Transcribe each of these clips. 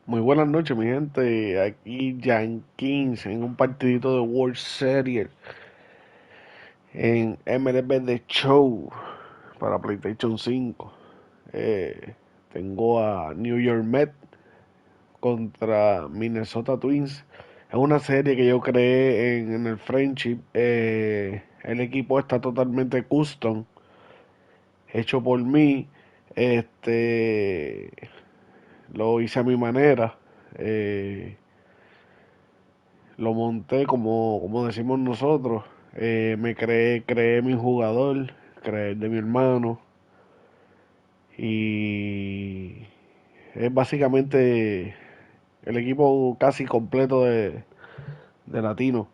Muy buenas noches, mi gente. Aquí Yankees en un partidito de World Series en MLB The Show para PlayStation 5. Eh, Tengo a New York Mets contra Minnesota Twins. Es una serie que yo creé en el Friendship. El equipo está totalmente custom, hecho por mí. Este lo hice a mi manera. Eh, lo monté como decimos nosotros. Creé mi jugador, creé el de mi hermano. Y es básicamente el equipo casi completo de latino.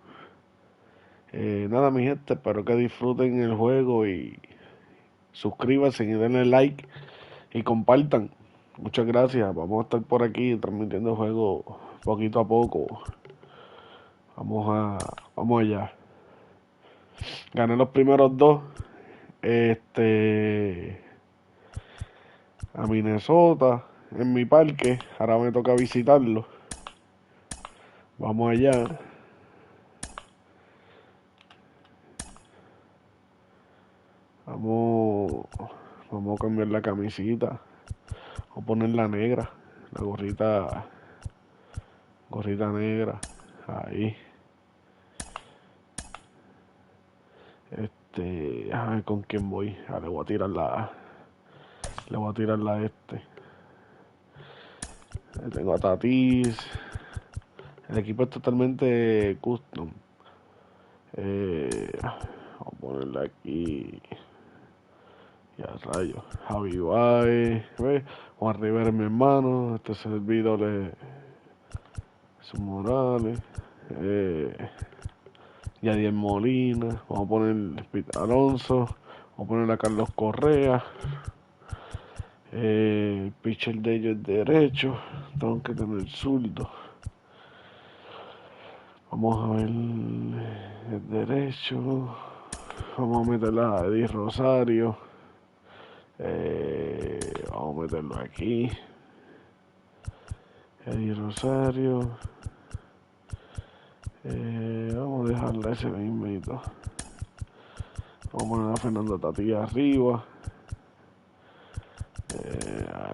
Nada, mi gente, espero que disfruten el juego y suscríbanse y denle like y compartan. Muchas gracias. Vamos a estar por aquí transmitiendo el juego poquito a poco. Vamos allá. Gané los primeros dos. Este, a Minnesota, en mi parque. Ahora me toca visitarlo. Vamos allá. Vamos, vamos a cambiar la camisita. Vamos a poner la negra. La gorrita negra. Ahí. A ver con quién voy. Le voy a tirar la este. Tengo a Tatis. El equipo es totalmente custom. Vamos a ponerle aquí. Ya rayo. Javi Baez. ¿Ve? Juan Rivera es mi hermano. Este servidor es Jesús Morales. Yadier Molina. Vamos a poner Pete Alonso. Vamos a poner a Carlos Correa. El pitcher de ellos es derecho. Tengo que tener zurdo. Vamos a ver el derecho. Vamos a meterla a Eddie Rosario. Vamos a meterlo aquí. Eddie Rosario. Vamos a dejarla ese mismito. Vamos a poner a Fernando Tatilla arriba.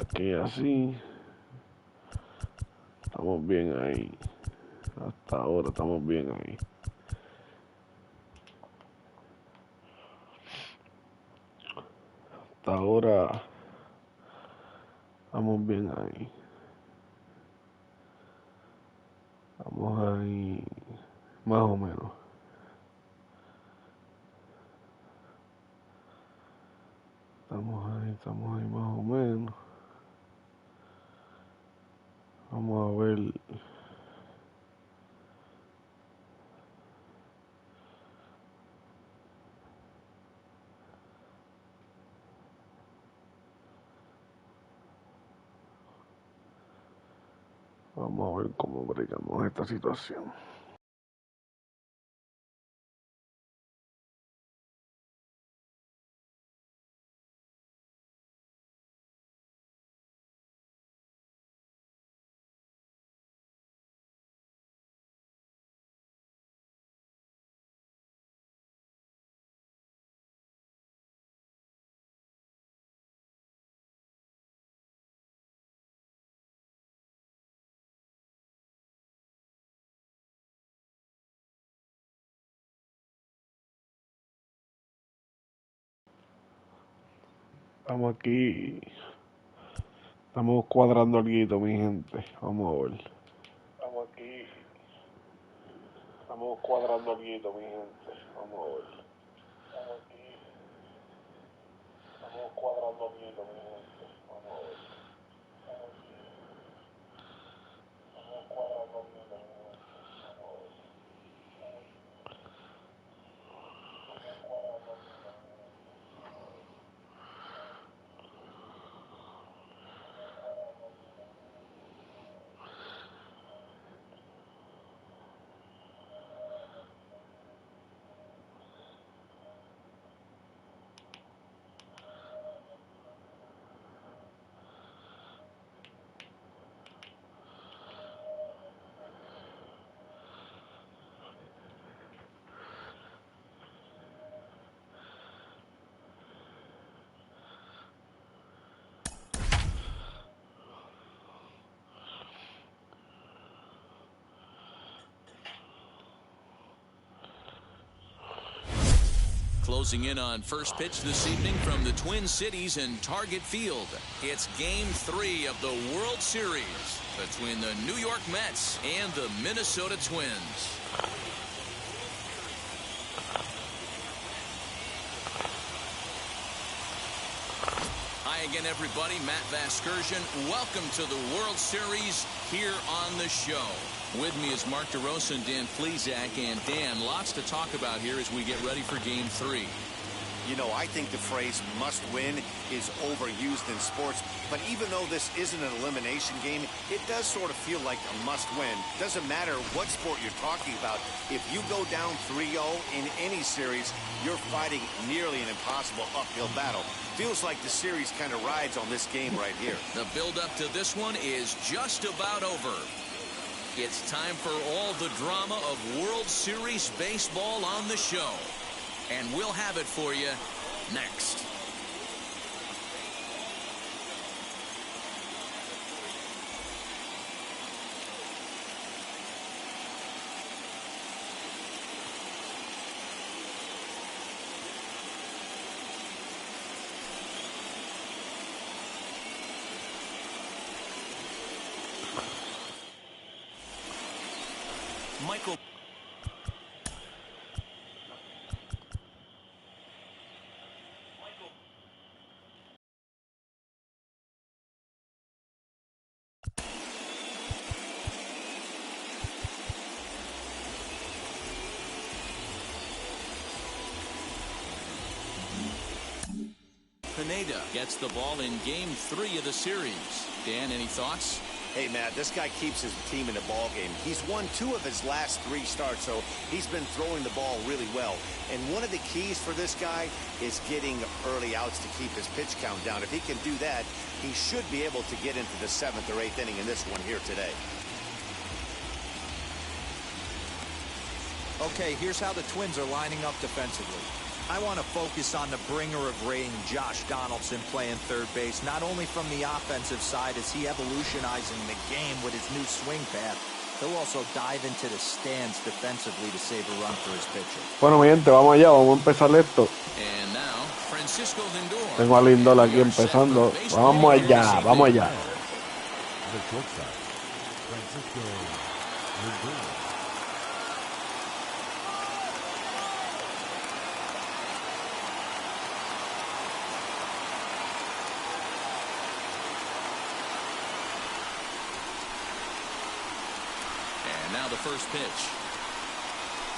Aquí así. Estamos bien ahí. Hasta ahora estamos bien ahí. Hasta ahora estamos bien ahí. Vamos ahí. Más o menos. Estamos ahí más o menos. Vamos a ver. Vamos a ver cómo bregamos esta situación. Estamos aquí. Estamos cuadrando algo, mi gente. Vamos a ver. Estamos aquí. Estamos cuadrando algo, mi gente. Vamos a ver. Estamos aquí. Estamos cuadrando algo, mi gente. Vamos a ver. Estamos aquí. Estamos cuadrando algo, mi gente. Vamos a ver. closing in on first pitch this evening from the Twin Cities and Target Field. It's Game 3 of the World Series between the New York Mets and the Minnesota Twins. Hi again, everybody. Matt Vasgersian. Welcome to the World Series here on the show. With me is Mark DeRosa and Dan Plesac. And Dan, lots to talk about here as we get ready for Game 3. You know, I think the phrase must win is overused in sports, but even though this isn't an elimination game, it does sort of feel like a must win. Doesn't matter what sport you're talking about. If you go down 3-0 in any series, you're fighting nearly an impossible uphill battle. Feels like the series kind of rides on this game right here. The build-up to this one is just about over. It's time for all the drama of World Series baseball on the show. And we'll have it for you next. Michael. Pineda gets the ball in Game 3 of the series. Dan, any thoughts? Hey, Matt, this guy keeps his team in the ball game. He's won 2 of his last 3 starts, so he's been throwing the ball really well. And one of the keys for this guy is getting early outs to keep his pitch count down. If he can do that, he should be able to get into the 7th or 8th inning in this one here today. Okay, here's how the Twins are lining up defensively. I want to focus on the bringer of rain, Josh Donaldson, playing third base, not only from the offensive side as he evolutionizing the game with his new swing path, he'll also dive into the stands defensively to save a run for his pitcher. Bueno, mi gente, vamos allá, vamos a empezar esto. And now, Francisco Lindor. Tengo a Lindor aquí empezando. Vamos allá, vamos allá. The shortstop, Francisco Lindor. Now the first pitch.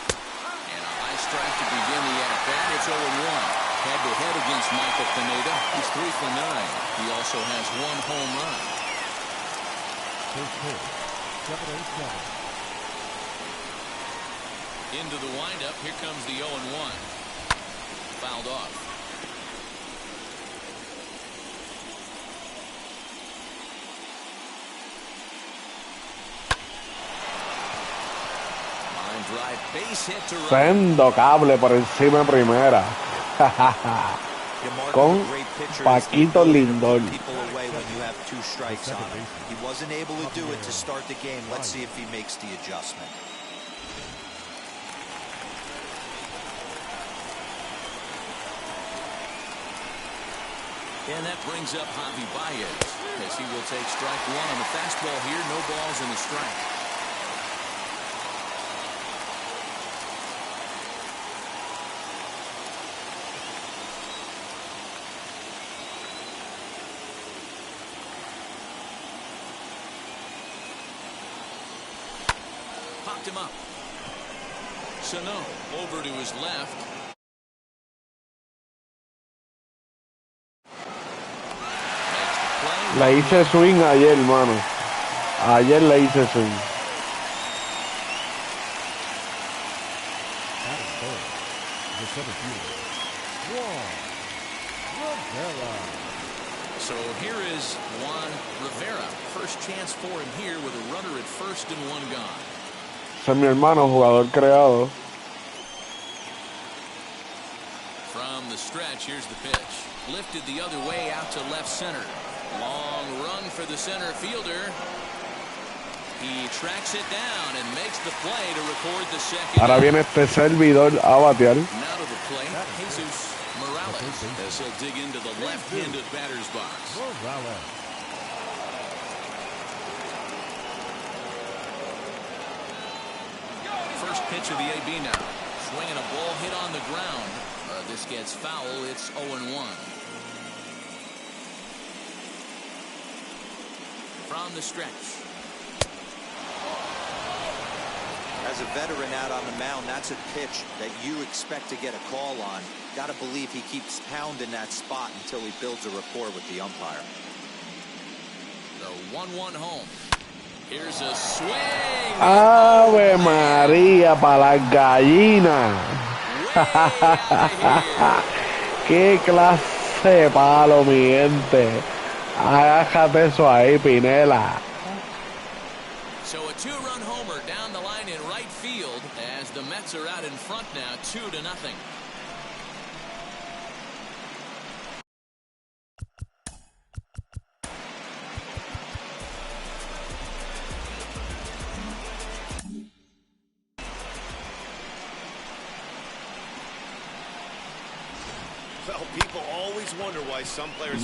And a high strike to begin the at-bat. It's 0-1. Head-to-head against Michael Pineda. He's 3 for 9. He also has 1 home run. First pitch, 7-0-7. Into the windup. Here comes the 0-1. Fouled off. Sendo cable por encima de primera. Con Paquito Lindor. He wasn't able to do it to start the game. Let's see if he makes the adjustment. And that brings up Javi Baez as he will take strike 1 on the fastball here. No balls in the strike. Popped him up. Sano over to his left. Le hice swing ayer, hermano. Ayer le hice swing. The center fielder, Juan Rivera. So here is Juan Rivera. First chance for him here with a runner at first and 1 gone. Ese es mi hermano, jugador creado. From the stretch, here's the pitch. Lifted the other way out to left center. Long run for the center fielder. He tracks it down and makes the play to record the second. Ahora viene este servidor a batear. Now to the plate, Jesus Morales, as he'll dig into the left-handed batter's box. Morales. First pitch of the AB now. Swinging a ball hit on the ground. This gets foul. It's 0-1. From the stretch. As a veteran out on the mound, that's a pitch that you expect to get a call on. Got to believe he keeps pounding that spot until he builds a rapport with the umpire. The 1-1 home. Here's a swing. Ave María para las gallinas. Qué clase de palo, mi gente. Agájate eso ahí, Pineda. So a two-run homer down the line in right field as the Mets are out in front now, 2-0.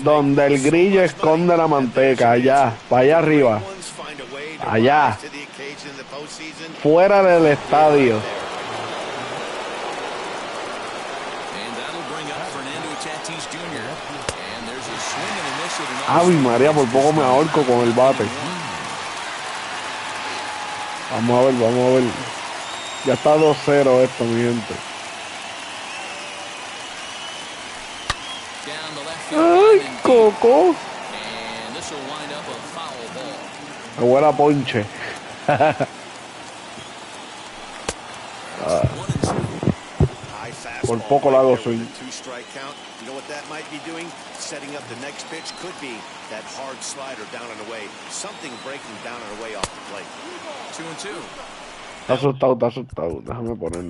Donde el grillo esconde la manteca, allá, para allá arriba, allá, fuera del estadio. Ave María, por poco me ahorco con el bate. Vamos a ver, vamos a ver. Ya está 2-0 esto, mi gente. Ay, Coco. Me huele a ponche. Por poco la hago swing. You know what that might be doing? Setting up the next pitch could be that hard slider down and away. Something breaking down and away off the plate. 2-2. Está asustado, está asustado. Déjame poner.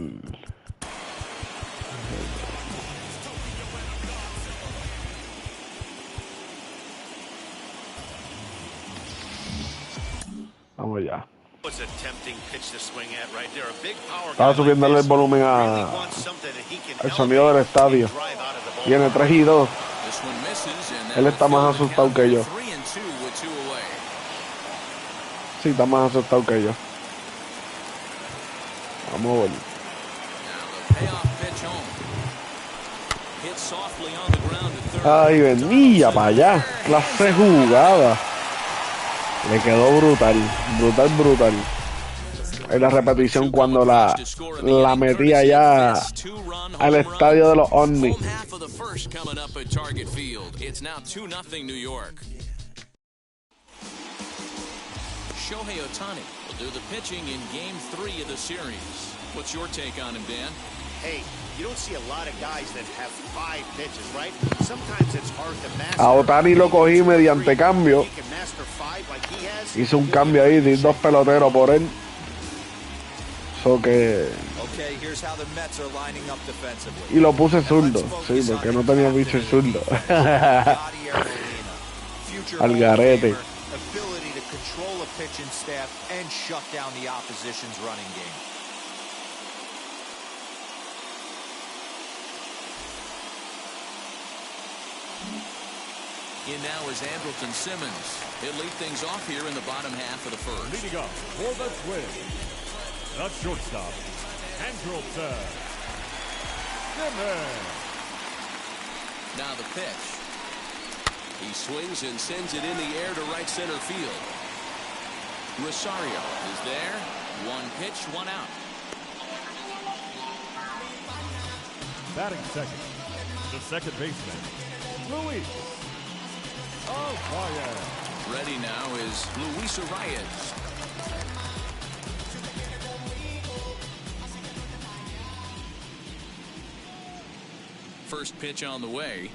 Vamos ya. Estaba subiéndole el volumen al sonido del estadio. Tiene 3-2. Él está más asustado que yo. Sí, está más asustado que yo. Vamos a ver. Ay, venía para allá. Clase jugada. Le quedó brutal, brutal, brutal. En la repetición cuando la metí allá al estadio de los Omni. Shohei Ohtani will do the pitching in Game 3 of the series. What's your take on him, Dan? Hey, you don't see a lot of guys that have 5 pitches, right? Sometimes it's hard to master. A Ohtani lo cogí mediante cambio. Hice un cambio ahí, di 2 peloteros por él. Y lo puse zurdo, sí, porque no tenía bicho el zurdo. Al garete. In now is Andrelton Simmons. He'll lead things off here in the bottom half of the first. Leading up for the Twins, the shortstop, Andrelton Simmons. Now the pitch. He swings and sends it in the air to right center field. Rosario is there. 1 pitch, 1 out. Batting second, the second baseman, Luis. Ready now is Luis Arias. First pitch on the way.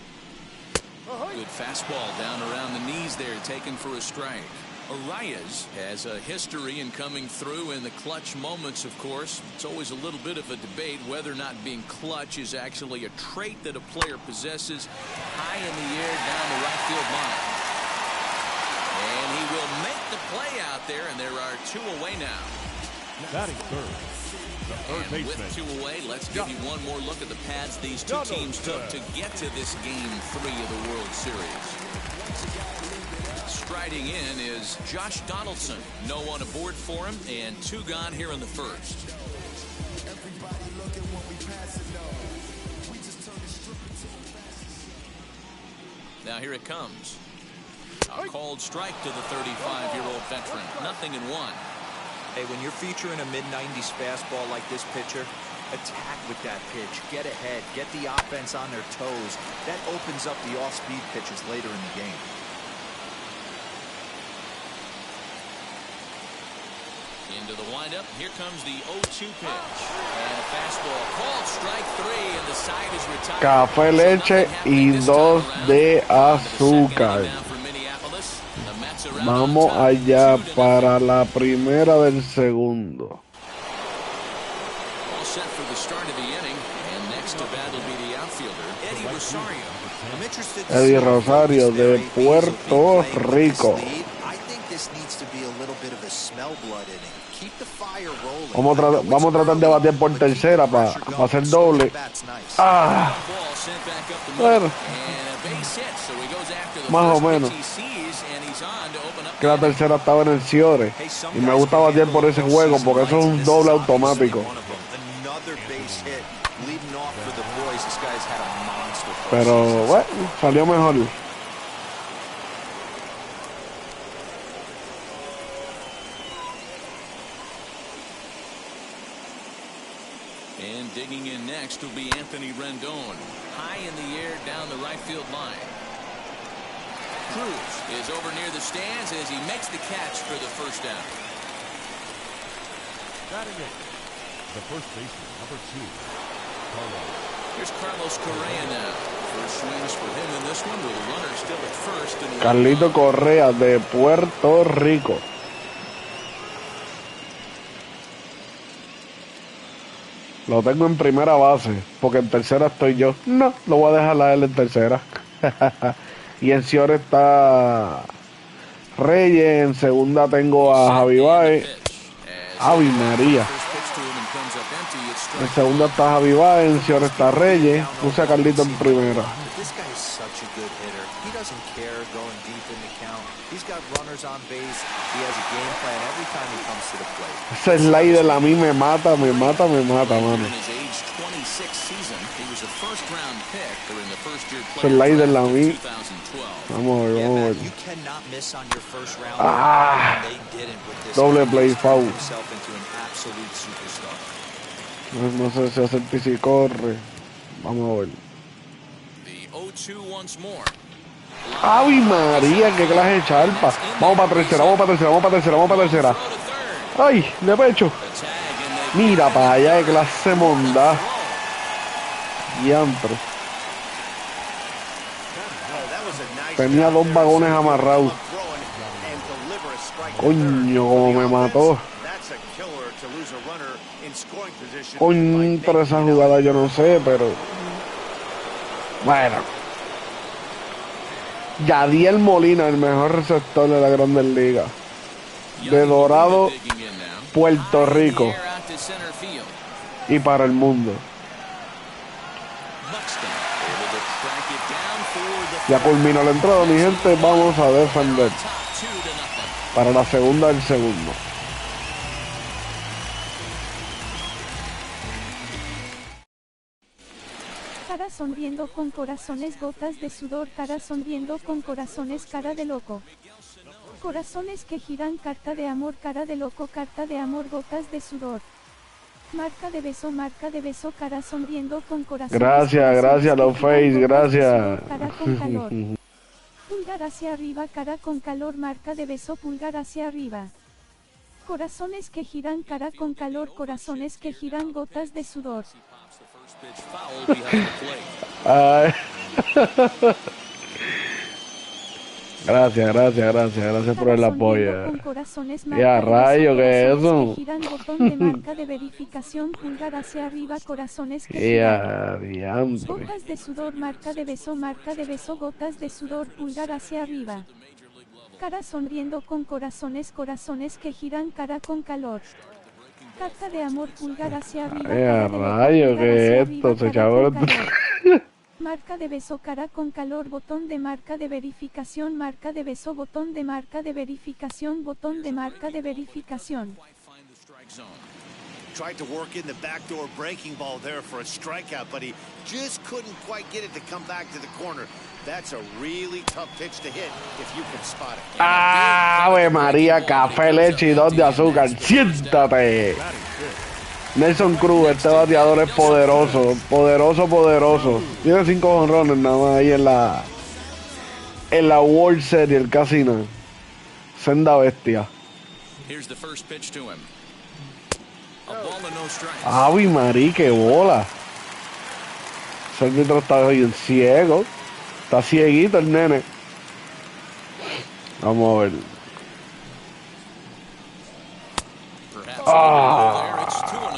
Good fastball down around the knees there, taken for a strike. Arias has a history in coming through in the clutch moments, of course. It's always a little bit of a debate whether or not being clutch is actually a trait that a player possesses. High in the air down the right field line. And he will make the play out there, and there are 2 away now. Batting third, the third And baseman. with 2 away, let's give you one more look at the paths these 2 teams took to get to this Game 3 of the World Series. Striding in is Josh Donaldson. No one aboard for him, and 2 gone here in the first. Now here it comes. A called strike to the 35-year-old veteran. Nothing in 1. Hey, when you're featuring a mid-90s fastball like this pitcher, attack with that pitch. Get ahead. Get the offense on their toes. That opens up the off-speed pitches later in the game. Into the windup. Here comes the 0-2 pitch. And a fastball. Called strike 3, and the side is retired. Café, leche y 2 de azúcar. Vamos allá para la primera del segundo. All set for the start of the inning, and next to bat will be the outfielder, Eddie Rosario. I'm interested to see Eddie how Rosario de Puerto Rico. I think this needs to be a little bit of a smell blood inning. Keep the fire rolling. Vamos a tratar de batear por tercera para hacer doble. Ah, bueno, más o menos. Que la tercera estaba en el Ciore y me gusta batear por ese juego porque eso es un doble automático. Pero bueno, salió mejor. And digging in next will be Anthony Rendon. High in the air down the right field line. Cruz is over near the stands as he makes the catch for the first down. Batting in, the first baseman, number 2, Carlos. Here's Carlos Correa now. First swings for him in this one with a runner still at first. And Carlito Correa de Puerto Rico. Lo tengo en primera base, porque en tercera estoy yo. No, lo voy a dejar a él en tercera. Y en Ciore está Reyes, en segunda tengo a Javi Baez. Ave María. En segunda está Javi Baez, en Ciore está Reyes. Puse a Carlito en primera. Ese slider a mí me mata, mano. Ese slider a mí. Vamos a ver. Ah, doble play foul. No sé si hace si corre. Vamos a ver. ¡Ay, María! ¡Qué clase de charpa! Vamos para tercera. ¡Ay! De pecho. Mira para allá, qué clase de mondá. Diantre. Tenía 2 vagones amarrados. Coño, como me mató. Contra esa jugada yo no sé, pero bueno. Yadiel Molina, el mejor receptor de la Grandes Ligas, de Dorado, Puerto Rico y para el mundo. Ya culminó la entrada, mi gente. Vamos a defender para la segunda del segundo. Cara sonriendo con corazones, gotas de sudor. Cara sonriendo con corazones, cara de loco. Corazones que giran, carta de amor, cara de loco, carta de amor, gotas de sudor. Marca de beso, cara sonriendo con corazones. Gracias, Love Face, gracias. Cara con calor. Pulgar hacia arriba, cara con calor, marca de beso, pulgar hacia arriba. Corazones que giran, cara con calor, corazones que giran, gotas de sudor. Ay. Gracias por el apoyo. Ya rayo, ¿qué es eso? Botón de marca de verificación, pulgar hacia arriba, corazones que giran. Gotas de sudor, marca de beso, gotas de sudor, pulgar hacia arriba. Cara sonriendo con corazones, corazones que giran, cara con calor. Carta de amor, pulgar hacia arriba, Ay, cara a de loco, rayo, pulgar ¿qué hacia es arriba, esto? Se cara con cabrón. calor. Marca de beso, cara con calor, botón de marca de verificación, marca de beso, botón de marca de verificación, botón de marca de verificación. Tried to work in the backdoor breaking ball there for a strikeout, but he just couldn't quite get it to come back to the corner. That's a really tough pitch to hit if you can spot it. Ave María, café, leche y 2 de azúcar. Siéntate. Nelson Cruz, este bateador es poderoso, poderoso. Tiene 5 jonrones nada más ahí en la World Series, el casino. Senda bestia. Here's the first pitch to him. A ball and no strikes. Ave María, qué bola. Ese árbitro está bien ciego. Está cieguito el nene. Vamos a ver. There, it's 2-0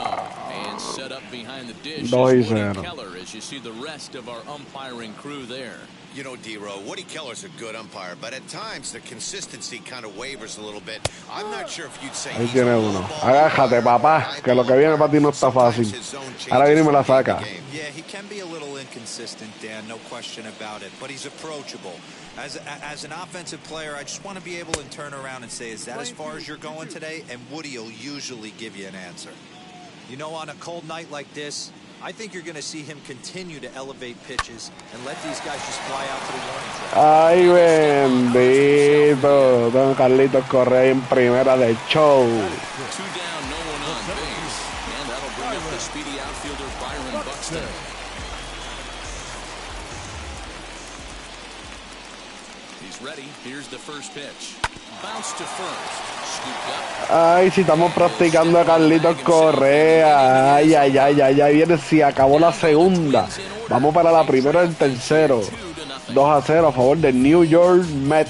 and set up behind the dish is 2 y Woody 0. Keller as you see the rest of our umpiring crew there. You know, D-Row, Woody Keller's a good umpire, but at times the consistency kind of wavers a little bit. I'm not sure if you'd say Ahí he's tiene a uno. low ball Agájate, papá, que lo que viene para ti no está fácil. Ahora viene y me la saca. Yeah, he can be a little inconsistent, Dan, no question about it, but he's approachable. As an offensive player, I just want to be able to turn around and say, is that as far as you're going today? And Woody will usually give you an answer. You know, on a cold night like this, I think you're going to see him continue to elevate pitches and let these guys just fly out to the warning track. Ay, bendito. Don Carlitos Correa en primera del show. 2 down, no one on base, and that'll bring up the speedy outfielder Byron Buxton. He's ready. Here's the first pitch. Bounce to first. Scooped up. Ay, si estamos practicando a Carlitos Correa. Ay, viene, si acabó la segunda. Vamos para la primera del tercero. 2-0 a favor del New York Mets.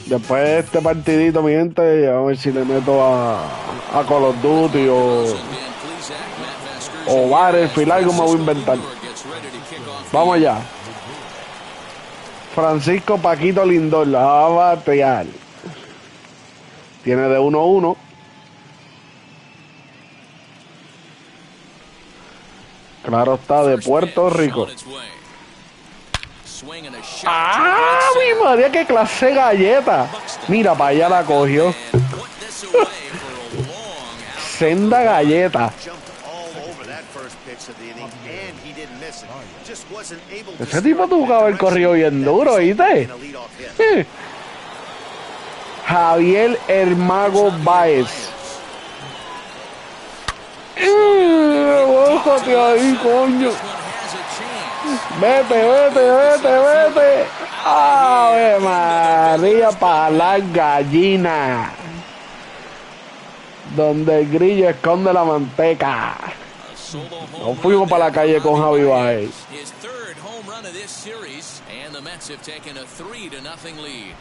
Después de este partidito, mi gente, a ver si le meto a Call of Duty o Battlefield, algo me voy a inventar. Vamos allá. Francisco Paquito Lindor a batear. Tiene de 1-1. Claro está, de Puerto Rico. ¡Ah, mi madre! ¡Qué clase de galleta! Mira, para allá la cogió. Senda galleta. Ese tipo tuvo que haber corrido bien duro, ¿viste? Javier Hermago Báez. Bójate ahí, coño. Vete. ¡Ave María, para la gallina! Donde el grillo esconde la manteca. Nos fuimos para la calle con Javi Baez. His third home run of this series, and the Mets have taken a 3-0 lead.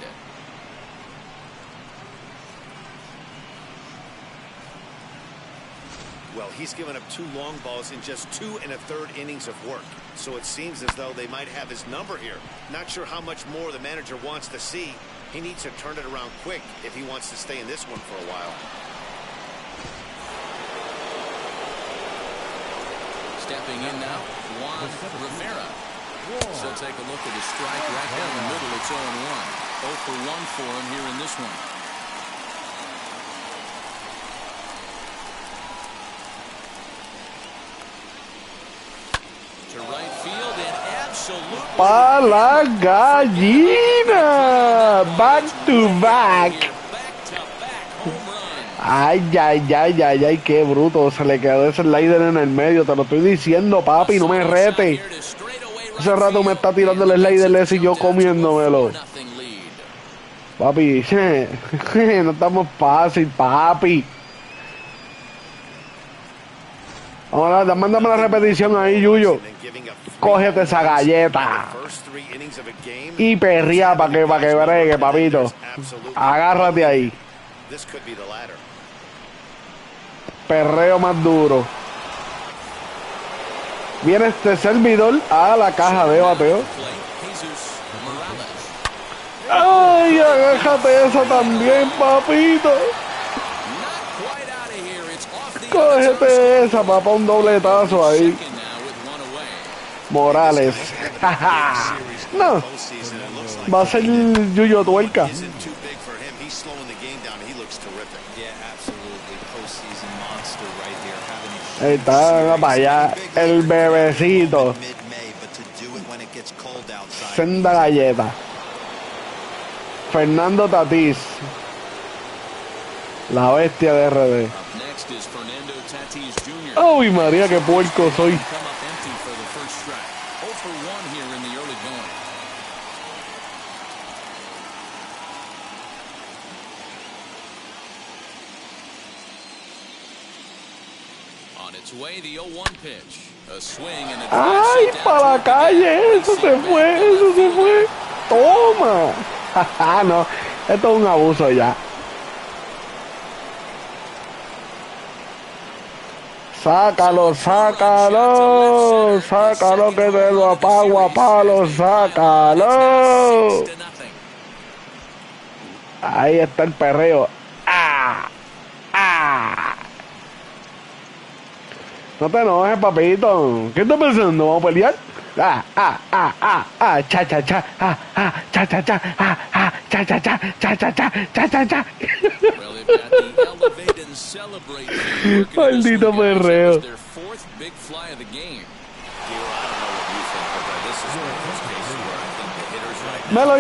Well, he's given up 2 long balls in just 2 1/3 innings of work. So it seems as though they might have his number here. Not sure how much more the manager wants to see. He needs to turn it around quick if he wants to stay in this one for a while. Stepping in now, Juan Rivera. So take a look at his strike right down the middle. It's 0-1. 0 for 1 for him here in this one. To right field and absolutely. ¡Pa la gallina! Back to back. Back-to-back home run. Ay, qué bruto. Se le quedó ese slider en el medio. Te lo estoy diciendo, papi, no me rete. Hace rato me está tirando el slider ese y yo comiéndomelo. Papi, no estamos fácil, papi. Ahora, mándame la repetición ahí, Yuyo. Cógete esa galleta. Y perría para que bregue, papito. Agárrate ahí. Perreo más duro. Viene este servidor a la caja de bateo. Jesus Morales. ¡Ay, agárrate esa también, papito! Not quite out of here. It's off the other Cógete zone. esa, papá, un dobletazo ahí. Second now with one away. Morales. Jaja. No, Postseason, it looks like va a ser Yuyo Tuerca. isn't too big for him. He's slowing the game down. He looks terrific. Yeah, absolutely. Postseason monster right here. Having a Ahí está, para allá, el bebecito. mid-May, but to do it when it gets cold outside. Senda galleta. Fernando Tatís. La bestia de RD. Up next is Fernando Tatis Jr. ¡Ay, María, qué puerco soy! Come up empty for the first strike. 0 for 1 here in the early going. On its way, the 0-1 pitch. A swing and a drive ¡Ay, sent para down la toward the calle! gap. ¡Eso se fue! ¡Eso se fue! ¡Toma! ¡Ja, no! Esto es un abuso ya. ¡Sácalo, sácalo! ¡Sácalo que te lo apago a palo! ¡Sácalo! 6-0. Ahí está el perreo. ¡Ah! ¡Ah! No te enojes, papito. ¿Qué estás pensando? ¿Vamos a pelear? ¡Ah, ah, ah, ah, ah! ¡Cha, cha, cha! ¡Ah, ah! ¡Cha, cha, cha! ¡Ah, ah! ¡Cha, cha, cha! ¡Cha, cha, cha! ¡Cha, cha, cha! Well, they've got the elevate and celebrate thing working Maldito this one, guys. That perreo. was their 4th big fly of the game. Gio, I don't know what you think, but this is one of those cases where I think the hitters right Me lo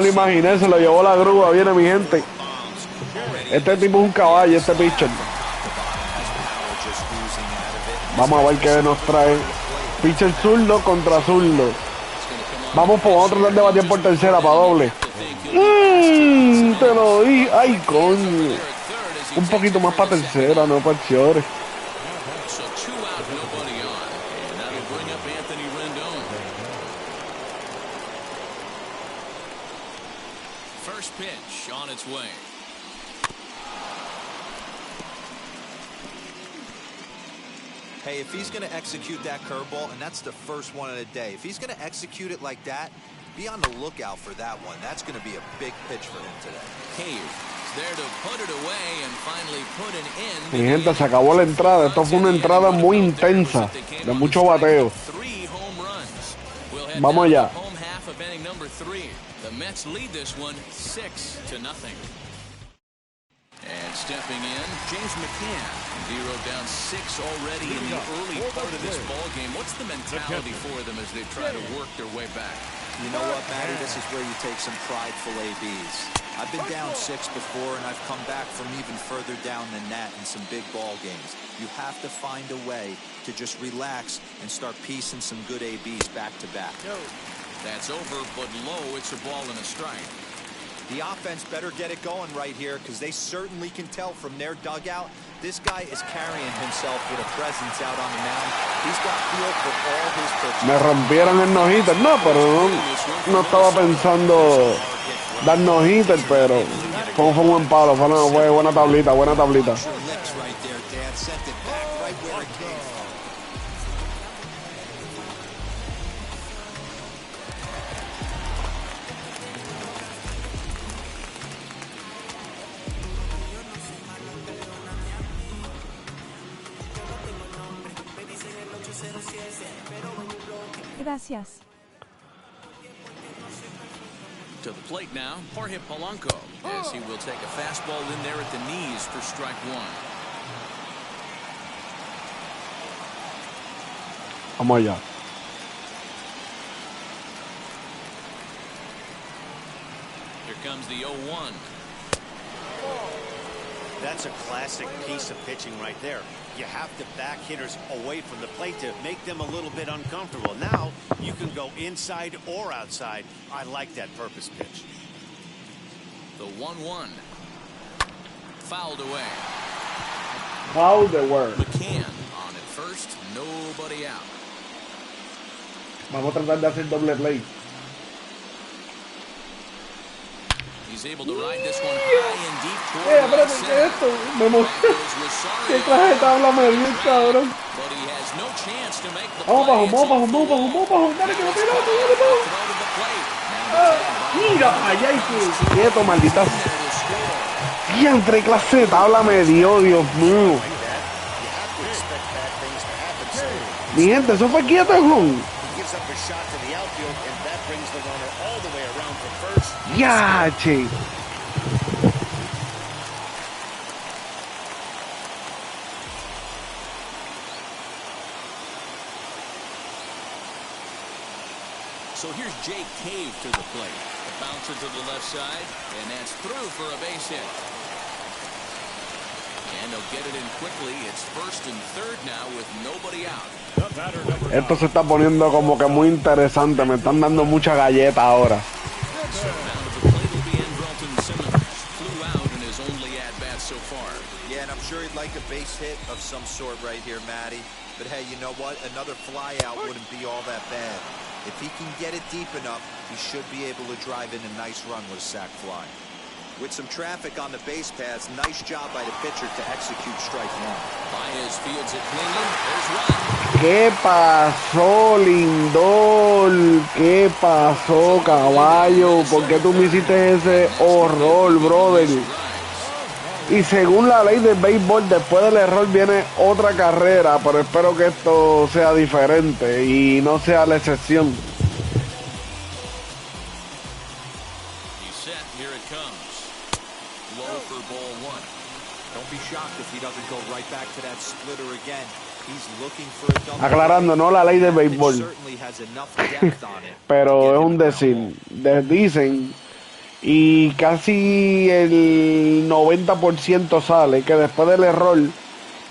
imaginé, se lo llevó la grúa, viene mi gente. Este tipo es un caballo, este pitcher. Vamos a ver qué nos trae. Pitcher zurdo contra zurdo. Vamos a tratar de batir por tercera para doble. Te lo di. Ay, coño. Un poquito más para tercera, no para short. So 2 out, nobody on. And that'll bring up Anthony Rendon. First pitch on its way. Hey, if he's going to execute that curveball, and that's the first one of the day, if he's going to execute it like that, be on the lookout for that one. That's going to be a big pitch for him today. Cave is there to put it away and finally put an end. Mi gente, se acabó la entrada. Esto fue una entrada muy intensa, de mucho bateo. 3 home runs. We'll head Vamos down to allá. the home half of inning number 3. The Mets lead this one 6-0. And stepping in, James McCann. 0 down 6 already in the early part of this ball game. What's the mentality for them as they try to work their way back? You know what, Matty? This is where you take some prideful ABs. I've been down 6 before, and I've come back from even further down than that in some big ball games. You have to find a way to just relax and start piecing some good ABs back to back. That's over, but low. It's a ball and a strike. The offense better get it going right here, because they certainly can tell from their dugout this guy is carrying himself with a presence out on the mound. He's got feel for all his pitches. Me rompieron el no-hitter. No, pero no estaba pensando dar no-hitter, pero fue un buen palo. Fue buena tablita, buena tablita. Your lips right there, Dan. Sent it back right where it came from. Gracias. To the plate now, Jorge Polanco, as he will take a fastball in there at the knees for strike 1. Vamos allá. Here comes the 0-1. That's a classic piece of pitching right there. You have to back hitters away from the plate to make them a little bit uncomfortable. Now you can go inside or outside. I like that purpose pitch. The 1-1. Fouled away. How the word. McCann on at first, nobody out. Vamos a tratar de hacer doble play. He's able to ride this one high and deep toward Espérate, right ¿qué es center. esto? Me emociono. Goes Rosario, ¿Qué clase de tabla me dio, cabrón? but he has no chance to make the Vamos play. bajo, vamos bajo, vamos bajo, vamos bajo. Dale, que no tiene otro, dale, vamos. Mira para allá y quieto, maldita. Diantre, clase de tabla me dio, Dios mío. Mi gente, eso fue quieto, Juan. Ya, che. So here's Jake Cave to the plate. A bouncer to the left side, and that's through for a base hit. And they'll get it in quickly. It's first and third now with nobody out. Esto se está poniendo como que muy interesante. Me están dando mucha galleta ahora. So down to the plate will be Andrelton Simmons. Flew out in his only at-bat so far. Yeah, and I'm sure he'd like a base hit of some sort right here, Matty. But hey, you know what? Another fly out wouldn't be all that bad. If he can get it deep enough, he should be able to drive in a nice run with a sac fly. With some traffic on the base paths, nice job by the pitcher to execute strike one. Baez fields it cleanly. There's one. ¿Qué pasó, Lindor? ¿Qué pasó, caballo? ¿Por qué tú me hiciste ese horror, brother? Y según la ley del béisbol, después del error viene otra carrera, pero espero que esto sea diferente y no sea la excepción. He's set. Here it comes. Low for ball one. Don't be shocked if he doesn't go right back to that splitter again. He's looking for a double. Aclarando, no la ley del béisbol, Certainly has enough depth on it. pero es un decir. Dicen, y casi el 90% sale que después del error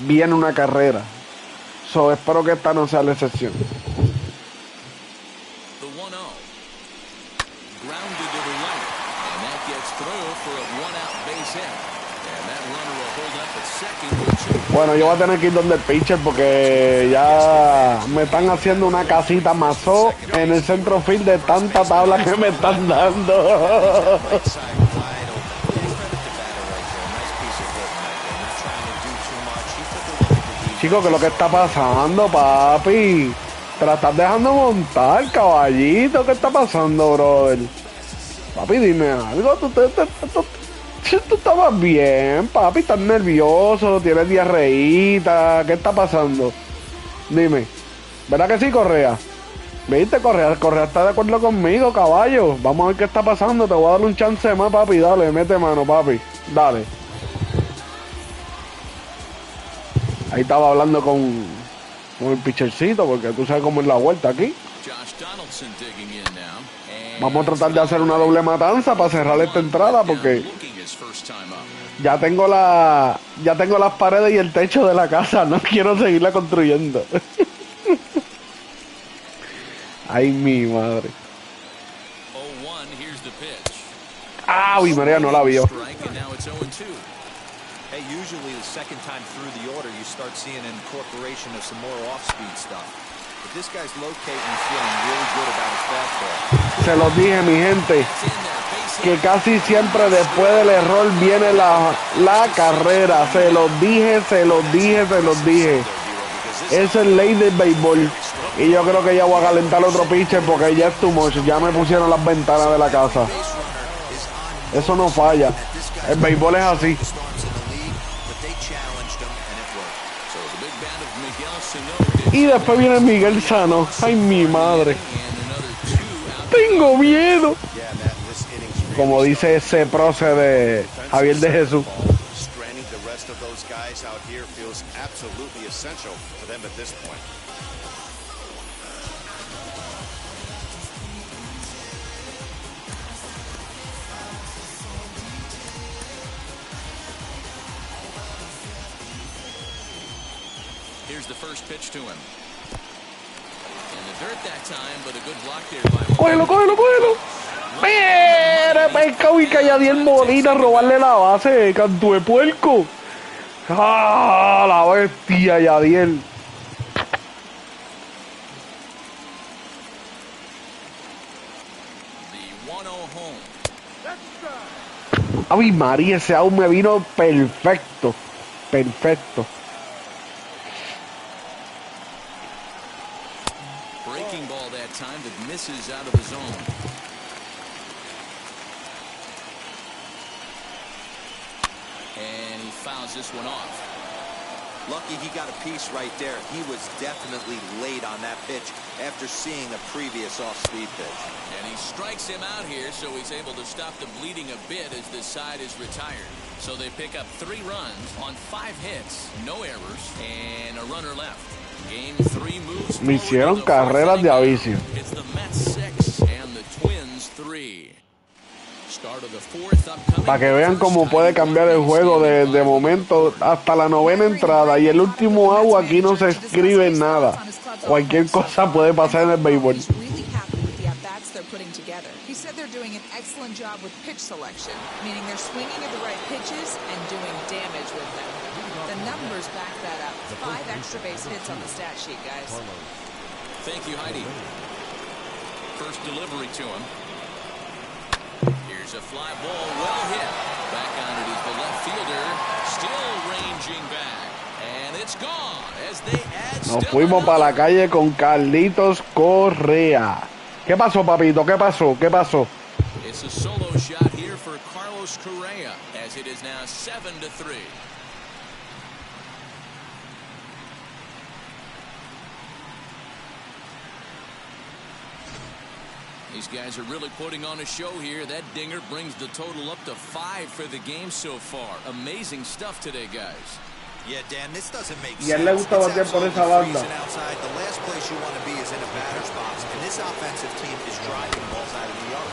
viene una carrera. So, espero que esta no sea la excepción. The 1-0. Grounded to the right. And that gets through for a one-out base hit. And that runner will hold up at second with 2. Bueno, yo voy a tener que ir donde el pitcher porque ya me están haciendo una casita mazó en el centro field de tanta tabla que me están dando. Chicos, ¿qué es lo que está pasando, papi? Te la estás dejando montar, caballito. ¿Qué está pasando, brother? Papi, dime algo. Tú estabas bien, papi. Estás nervioso, tienes diarreíta. ¿Qué está pasando? Dime. ¿Verdad que sí, Correa? ¿Viste, Correa? Correa está de acuerdo conmigo, caballo. Vamos a ver qué está pasando. Te voy a dar un chance más, papi. Dale, mete mano, papi. Dale. Ahí estaba hablando con el pitchercito, porque tú sabes cómo es la vuelta aquí. Josh Donaldson digging in now. And Vamos a tratar de hacer una doble matanza para cerrar esta entrada, porque looking his first time up. ya tengo las paredes y el techo de la casa. No quiero seguirla construyendo. Ay, mi madre. 0-1, here's the pitch. Ah, uy, María no la vio. Strike, and now it's 0-2. Hey, usually the second time through the order, you start seeing an incorporation of some more off-speed stuff. But this guy's locating and feeling really good about his fastball. Se los dije, mi gente, que casi siempre después del error viene la carrera. Se los dije. Esa es ley del béisbol. Y yo creo que ya voy a calentar otro pitcher porque ya es too much. Ya me pusieron las ventanas de la casa. Eso no falla. El béisbol es así. Y después viene Miguel Sano. Ay, mi madre. Tengo miedo. Como dice ese prócer de Javier de Jesús. Here's the first pitch to him. In the dirt that time, but a good block there by Cógelo. Mira, pescado y Yadiel Molina a robarle la base, canto de puerco. Ah, la bestia, Yadiel. the 1-0 home. Ay, María, ese out me vino perfecto. Breaking ball that time that misses out of the zone. fouls this one off. Lucky he got a piece right there. He was definitely late on that pitch after seeing a previous off-speed pitch. And he strikes him out here, so he's able to stop the bleeding a bit as this side is retired. So they pick up 3 runs on 5 hits, no errors, and a runner left. Game 3 moves. Me hicieron carreras de avicio. It's the Mets 6 and the Twins 3. Para que vean cómo puede cambiar el juego de momento hasta la 9ª entrada y el último out. Aquí no se escribe nada. Cualquier cosa puede pasar en el béisbol. He said they're doing an excellent job with pitch selection, meaning they're swinging at the right pitches and doing damage with them. The numbers back that up. 5 extra base hits on the stat sheet, guys. Thank you, Heidi. First delivery to him. Here's a fly ball, well hit. Back on it is the left fielder, still ranging back. And it's gone as they add. Nos fuimos para la calle con Carlitos Correa. ¿Qué pasó, papito? ¿Qué pasó? ¿Qué pasó? It's a solo shot here for Carlos Correa as it is now 7-3. These guys are really putting on a show here. That dinger brings the total up to 5 for the game so far. Amazing stuff today, guys. Yeah, Dan, this doesn't make Y a él le gusta batear por esa banda. The last place you want to be is in a batter's box, and this offensive team is driving balls out of the yard.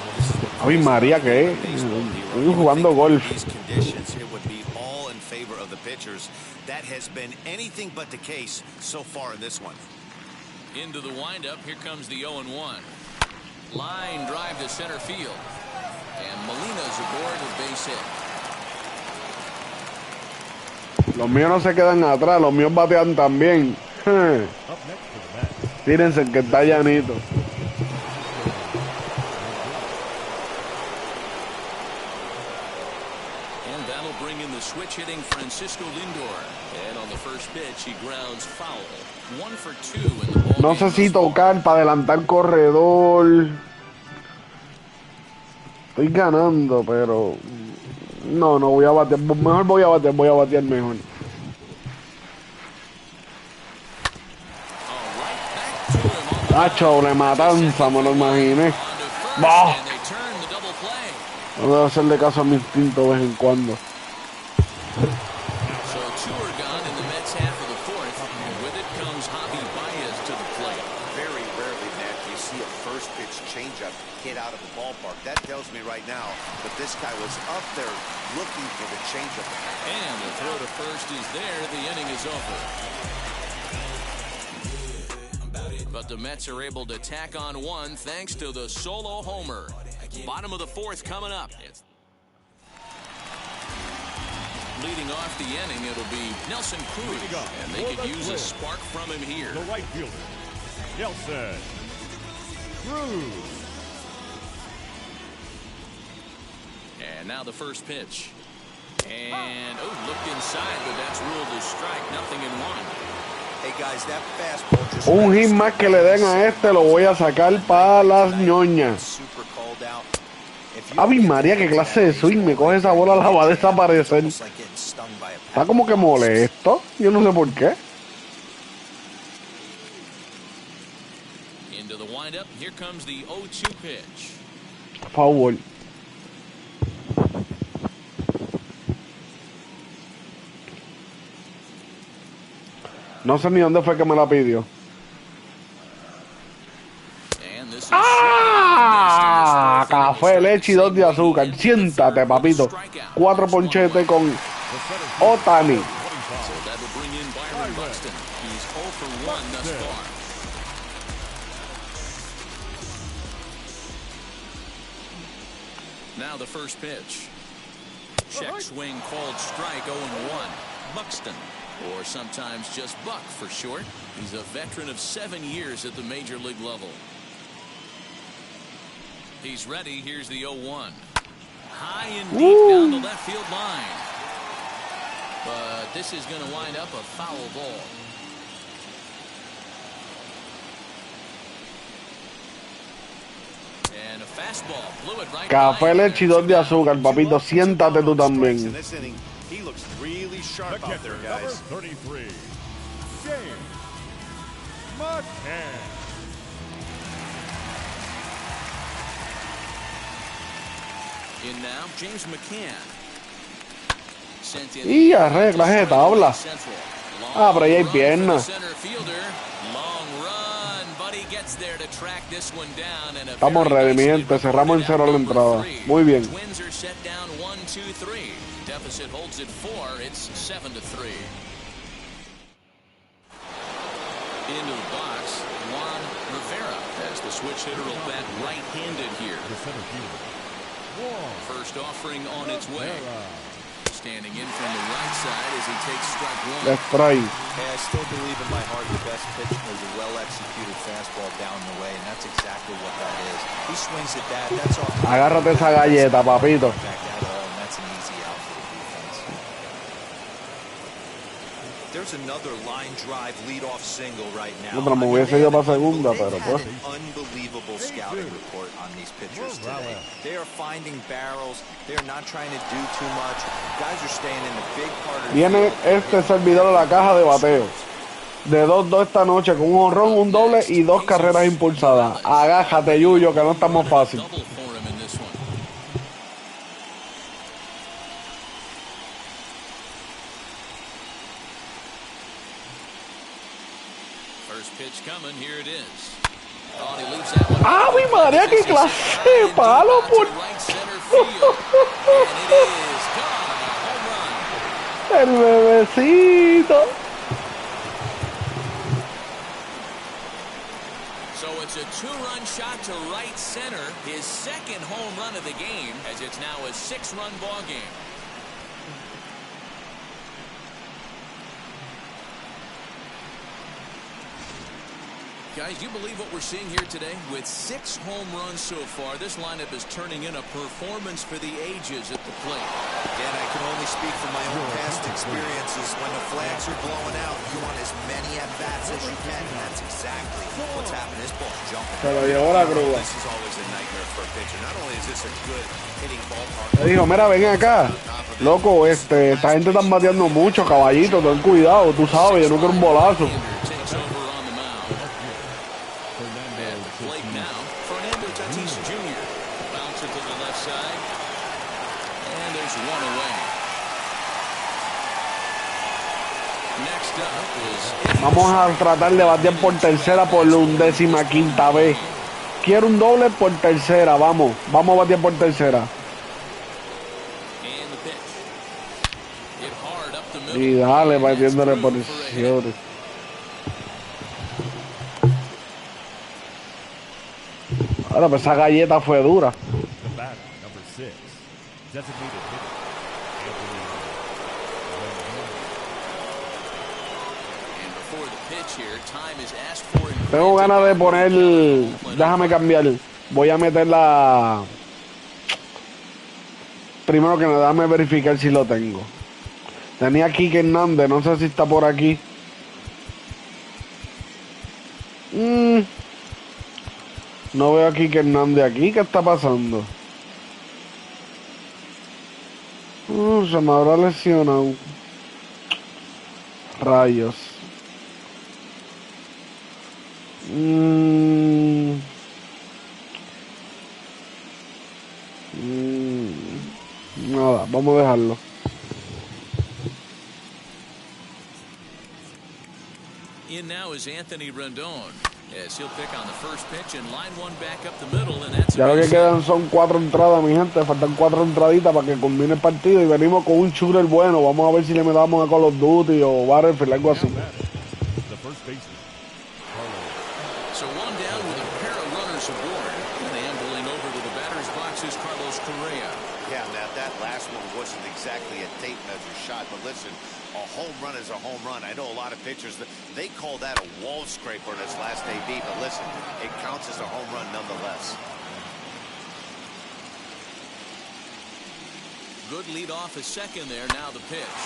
Ay, María, ¿qué? Estoy jugando golf. These conditions, it would be all in favor of the pitchers. That has been anything but the case so far in this one. Into the windup, here comes the 0-1. Line drive to center field. And Molina's aboard with base hit. Los míos no se quedan atrás, los míos batean también. Tírense que está llanito. And that'll bring in the switch hitting Francisco Lindor. And on the first pitch, he grounds foul. 1 for 2 in the ball. No sé si tocar para adelantar corredor. Estoy ganando, pero no voy a batear. Mejor voy a batear mejor. Tacho, le matanza, me lo imaginé. ¡Bah! No debo hacerle caso a mi instinto de vez en cuando. Hit out of the ballpark. That tells me right now that this guy was up there looking for the changeup. And the throw to first is there. The inning is over. But the Mets are able to tack on 1 thanks to the solo homer. Bottom of the 4th coming up. Leading off the inning, it'll be Nelson Cruz. And they could use a spark from him here. The right fielder, Nelson Cruz. And now the first pitch. And, looked inside, but that's ruled a strike. Nothing in 1. Hey guys, that fastball just Un hit más que le den a este lo voy a sacar para las ñoñas. Ave María, qué clase de swing. Me coge esa bola, la va a desaparecer. Está como que molesto. Yo no sé por qué. Into the windup. Here comes the 0-2 pitch. Foul. No sé ni dónde fue que me la pidió. ¡Ah! Café, leche y 2 de azúcar. Siéntate, papito. 4 ponchetes con Otani. Now the first pitch. Check swing called strike. 0-1. Buxton. Or sometimes just Buck for short. He's a veteran of 7 years at the major league level. He's ready. Here's the 0-1. High and deep down the left field line. But this is going to wind up a foul ball. And a fastball blew it right. Café, leche y 2 de azúcar, papito. Siéntate tú también. He looks really sharp The out there, catcher, number guys. 33, James McCann. In now, James McCann. Sent in Y arregla de tabla. Central. Ah, pero ahí hay Long run for the piernas. center fielder. Long run, but he gets there to track this one down. And a Estamos very ready, mi nicely gente. Cerramos en reported cero out la number entrada. 3. Muy bien. Twins are set down 1-2-3. Deficit holds at 4. It's 7-3. Into the box, Juan Rivera, as the switch hitter will bat right-handed here. The center fielder, Juan First offering on its way. Rivera. Standing in from the right side as he takes strike one. Left strike. Hey, I still believe in my heart the best pitch was a well-executed fastball down the way, and that's exactly what that is. He swings at that. That's off. Agárrate esa galleta, papito. Back at all, and that's an easy out for the defense. There's another line drive leadoff single right now. No, pero me hubiese ido para segunda, pero pues. Unbelievable scouting report on these pitchers today. They are finding barrels. They are not trying to do too much. Guys are staying in the big part of the Viene field. este servidor a la caja de bateo. De 2-2 esta noche con un honrón, un doble y 2 carreras impulsadas. Agájate, Yuyo, que no estamos fácil. Double for him in this one. First pitch coming, here it is. Thought he leaves that one. ¡Ave María, qué clase de palo! Por... Right center field. And it is gone. A home run. El bebecito. So it's a two-run shot to right center, his second home run of the game, as it's now a 6-run ball game. Guys, do you believe what we're seeing here today? With 6 home runs so far, this lineup is turning in a performance for the ages at the plate. Again, I can only speak from my own past experiences. When the flags are blowing out, you want as many at-bats as you can, and that's exactly what's happening. This ball's jumping. Se lo llevó la grúa. This is always a nightmare for a pitcher. Not only is this a good hitting ballpark. Le dijo, mira, ven acá. Loco, esta gente está bateando mucho, caballito, ten cuidado, tú sabes, yo no quiero un bolazo. Takes over on the mound. At the plate now, Fernando Tatis Jr. Bouncer to the left side. And there's one away. Next up is... Vamos a tratar de batear por tercera por la 15ª vez. Quiero un doble por tercera, vamos a batear por tercera. And the pitch. Hit hard up the middle. Y dale, And that's batiéndole por through for a hit. posiciones. Ahora, pues esa galleta fue dura. The batter, number 6, designated hitter, Anthony Rendon. And before the pitch here, time is asked for. and Tengo granted ganas de by poner... the Déjame cambiar. Voy a meter la... Primero que nada, déjame verificar si lo tengo. Tenía aquí que Hernández, no sé si está por aquí. No veo aquí que Hernández aquí. ¿Qué está pasando? Se me habrá lesionado. Rayos. Nada, vamos a dejarlo. In now is Anthony Rendon. Yes, he'll pick on the first pitch and line one back up the middle, and that's Ya lo que quedan son 4 entradas, mi gente. Faltan 4 entraditas para que culmine el partido. Y venimos con un shooter bueno. Vamos a ver si le metamos a Call of Duty o Battlefield, algo así. The first baseman, So one down with a pair of runners aboard. And ambling over to the batter's box is Carlos Correa. Yeah, Matt, that last one wasn't exactly a tape measure shot, but listen, a home run is a home run. I know a lot of pitchers, they call that a wall scraper in his last AB, but listen, it counts as a home run nonetheless. Good lead off his second there. Now the pitch.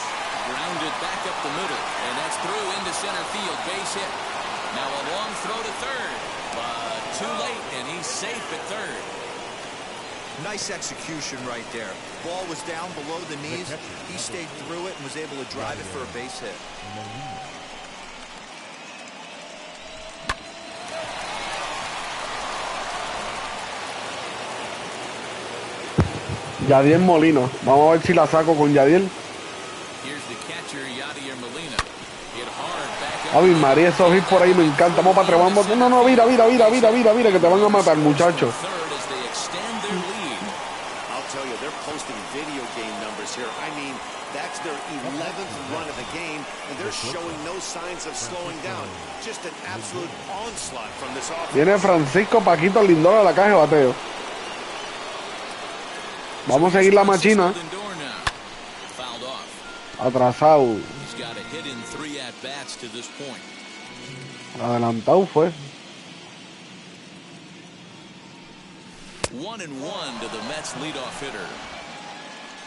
Grounded back up the middle. And that's through into center field. Base hit. Now a long throw to third. But too late, and he's safe at third. Nice execution right there. Ball was down below the knees. He stayed through it and was able to drive it for a base hit. Yadiel Molina. Vamos a ver si la saco con Yadiel. Ay, María, esos hits por ahí me encantan. Vamos para atrás, vamos. No, mira, que te van a matar, muchachos. Tell you, they're posting video game numbers here. I mean, that's their 11th run of the game, and they're showing no signs of slowing down. Just an absolute onslaught from this offense. Viene Francisco Paquito Lindor a la caja de bateo. Vamos a seguir la machina. Atrasado. Adelantado fue. 1-1 to the Mets leadoff hitter.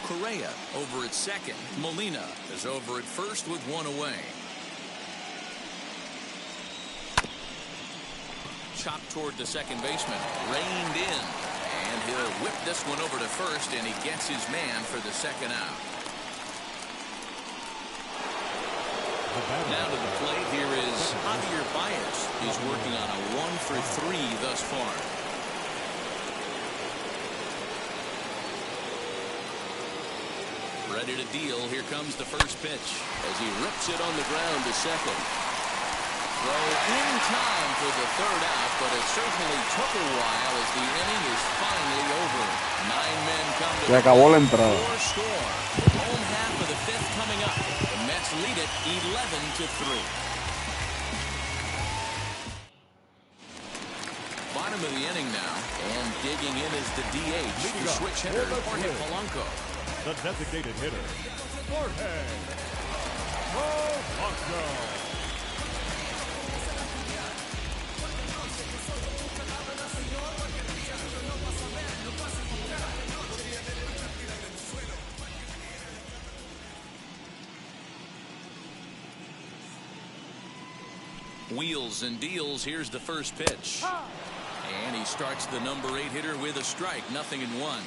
Correa over at second. Molina is over at first with one away. Chopped toward the second baseman. Reined in. And he'll whip this one over to first, and he gets his man for the second out. Now to the plate, here is Javier Baez. He's working on a 1-for-3 thus far. Ready to deal. Here comes the first pitch as he rips it on the ground to second. Throw in time for the third out, but it certainly took a while as the inning is finally over. 9 men come to Se acabó la entrada. score. Home half of the fifth coming up. The Mets lead it 11-3. Bottom of the inning now, and digging in is the DH, the switch hitter, Jorge Polanco. The designated hitter, Jorge Polanco. Wheels and deals. Here's the first pitch. And he starts the number 8 hitter with a strike. 0-1.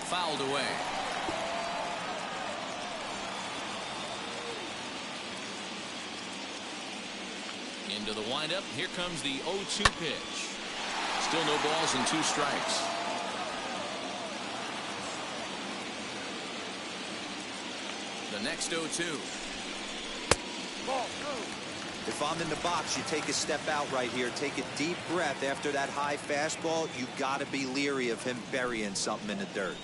Fouled away. Into the windup. Here comes the 0-2 pitch. Still no balls and 2 strikes. The next 0-2. If I'm in the box, you take a step out right here. Take a deep breath after that high fastball. You got to be leery of him burying something in the dirt.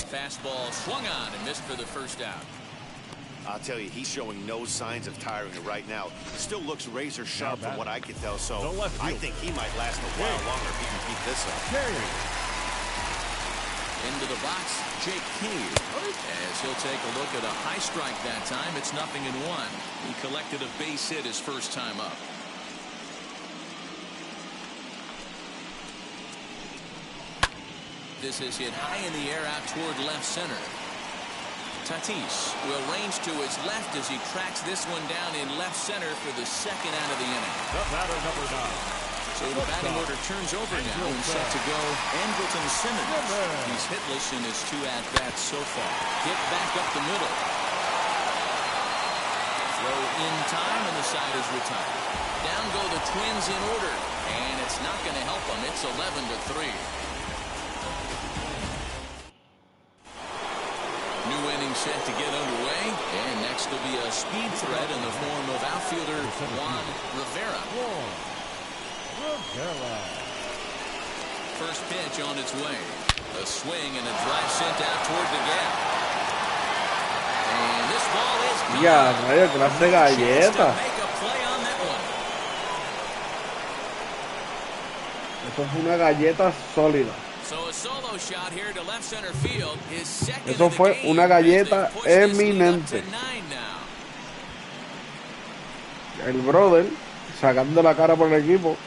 Fastball swung on and missed for the first out. I'll tell you, he's showing no signs of tiring right now. He still looks razor sharp from what I can tell, so I think he might last a while longer if he can keep this up. Into the box, Jake Cave, as he'll take a look at a high strike that time. It's 0-1. He collected a base hit his first time up. This is hit high in the air out toward left center. Tatis will range to his left as he tracks this one down in left center for the second out of the inning. The batter, number 9. So the batting order turns over now and set to go Andrelton Simmons. He's hitless in his 2 at-bats so far. Hit back up the middle. Throw in time and the side is retired. Down go the Twins in order. And it's not going to help them. It's 11-3. New inning set to get underway. And next will be a speed threat in the form of outfielder Juan Rivera. First pitch on its way. A swing and a drive sent out toward the gap. And this ball is Ya, rayo, clase galleta. make a play on that one. Eso fue una galleta sólida. So a solo shot here to left center field. His second Eso of the fue game una galleta as they push this lead up eminente. to 9 now. El brother sacando la cara por el equipo.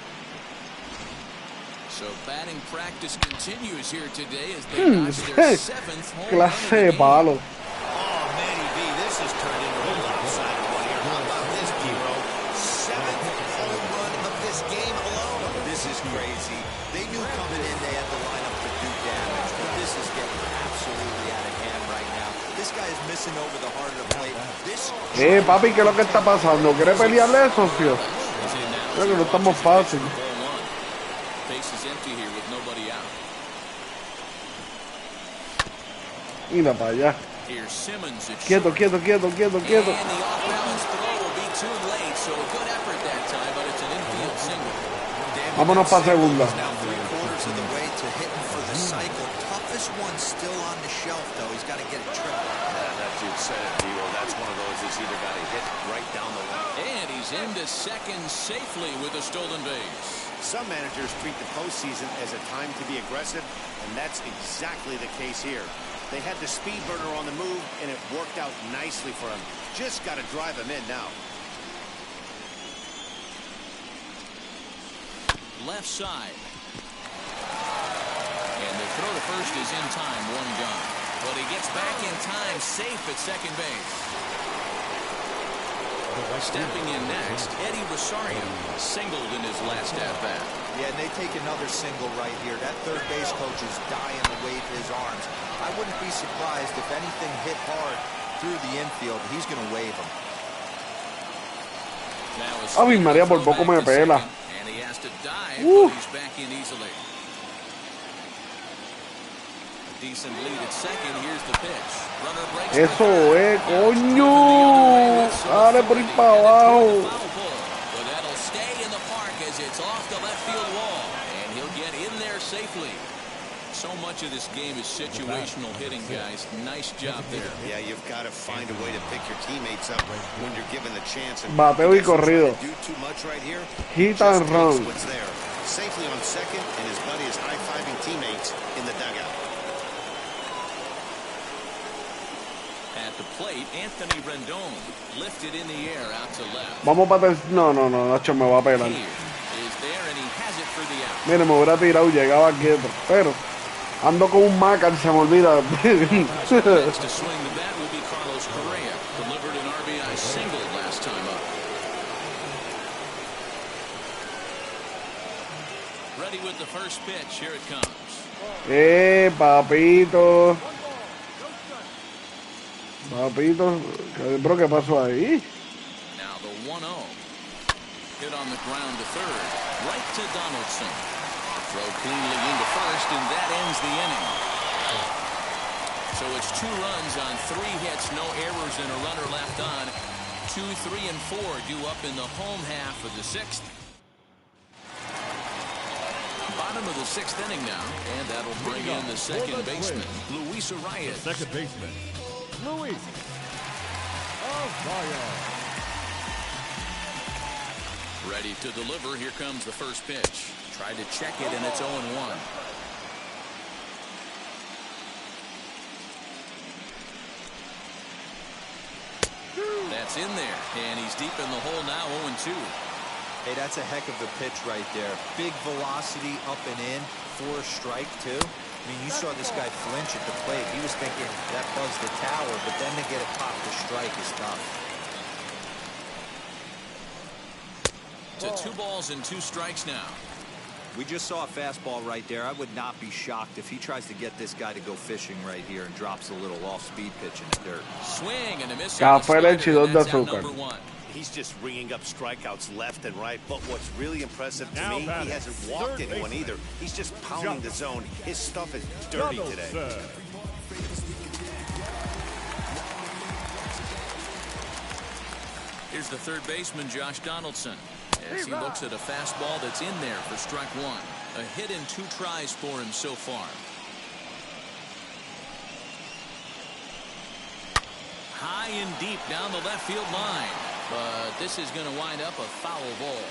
So batting practice continues here today as they notch their 7th home run of Clase the de game. palo. Oh, Manny B, this has turned into a lopsided one here. How about this, Kiro? 7th home run crazy. They knew coming in they had to line up to do damage, but this is getting absolutely out of hand right now. This guy is missing over the heart of the plate. Papi, ¿qué es lo que está pasando? ¿Quiere pelearle, socio? Creo que no estamos fácil. Mira para allá. Quieto, quieto, quieto, quieto, quieto. Vámonos para segunda. And he's into second safely with a stolen base. Some managers treat the postseason as a time to be aggressive, and that's exactly the case here. They had the speed burner on the move, and it worked out nicely for him. Just got to drive him in now. Left side. And the throw to first is in time, one gone. But he gets back in time, safe at second base. Stepping in next, Eddie Rosario singled in his last at-bat. Yeah, and they take another single right here. That third base coach is dying to wave his arms. I wouldn't be surprised if anything hit hard through the infield. He's going to wave him. Ave María, por poco me pela. And he has to dive, but he's back in easily. Decent lead at second. Here's the pitch. Runner breaks. Eso coño. Dale por ahí para abajo. But that'll stay in the park as it's off the left field wall, and he'll get in there safely. So much of this game is situational hitting, guys. Nice job there. Yeah, you've got to find a way to pick your teammates up when you're given the chance. And bateo y corrido. Do too much right here. Hit and run. What's there? Safely on second, and his buddy is high-fiving teammates in the dugout. At the plate, Anthony Rendon lifted in the air out to left. Vamos para no, Nacho me va a pelar. Is there and he has it for the out. Mire, me hubiera tirado, llegaba quieto, pero ando con un Macan, se me olvida. Next to swing the bat will be Carlos Correa. Delivered an RBI single last time up. Ready with the first pitch. Here it comes. Papito. Papito, bro, ¿qué pasó ahí? Now the 1-0. Hit on the ground to third. Right to Donaldson. Throw cleanly into first, and that ends the inning. So it's 2 runs on 3 hits, no errors, and a runner left on. 2, 3, and 4 due up in the home half of the 6th. Bottom of the 6th inning now, and that'll bring in the second baseman, Luis Arias. Second baseman, Luis Arias. Ready to deliver. Here comes the first pitch. Tried to check it, and it's 0-1. That's in there, and he's deep in the hole now, 0-2. Hey, that's a heck of a pitch right there. Big velocity up and in for a strike, too. I mean, you saw this guy flinch at the plate. He was thinking that buzzed the tower, but then to get it popped to strike is tough. To 2 balls and 2 strikes now. We just saw a fastball right there. I would not be shocked if he tries to get this guy to go fishing right here and drops a little off-speed pitch in the dirt. Swing and a miss. Café leche de azúcar. He's just ringing up strikeouts left and right, but what's really impressive to Now me, he hasn't walked anyone either. He's just pounding the zone. His stuff is dirty today. Here's the third baseman, Josh Donaldson, as he looks at a fastball that's in there for strike 1. A hit in 2 tries for him so far. High and deep down the left field line. But this is going to wind up a foul ball.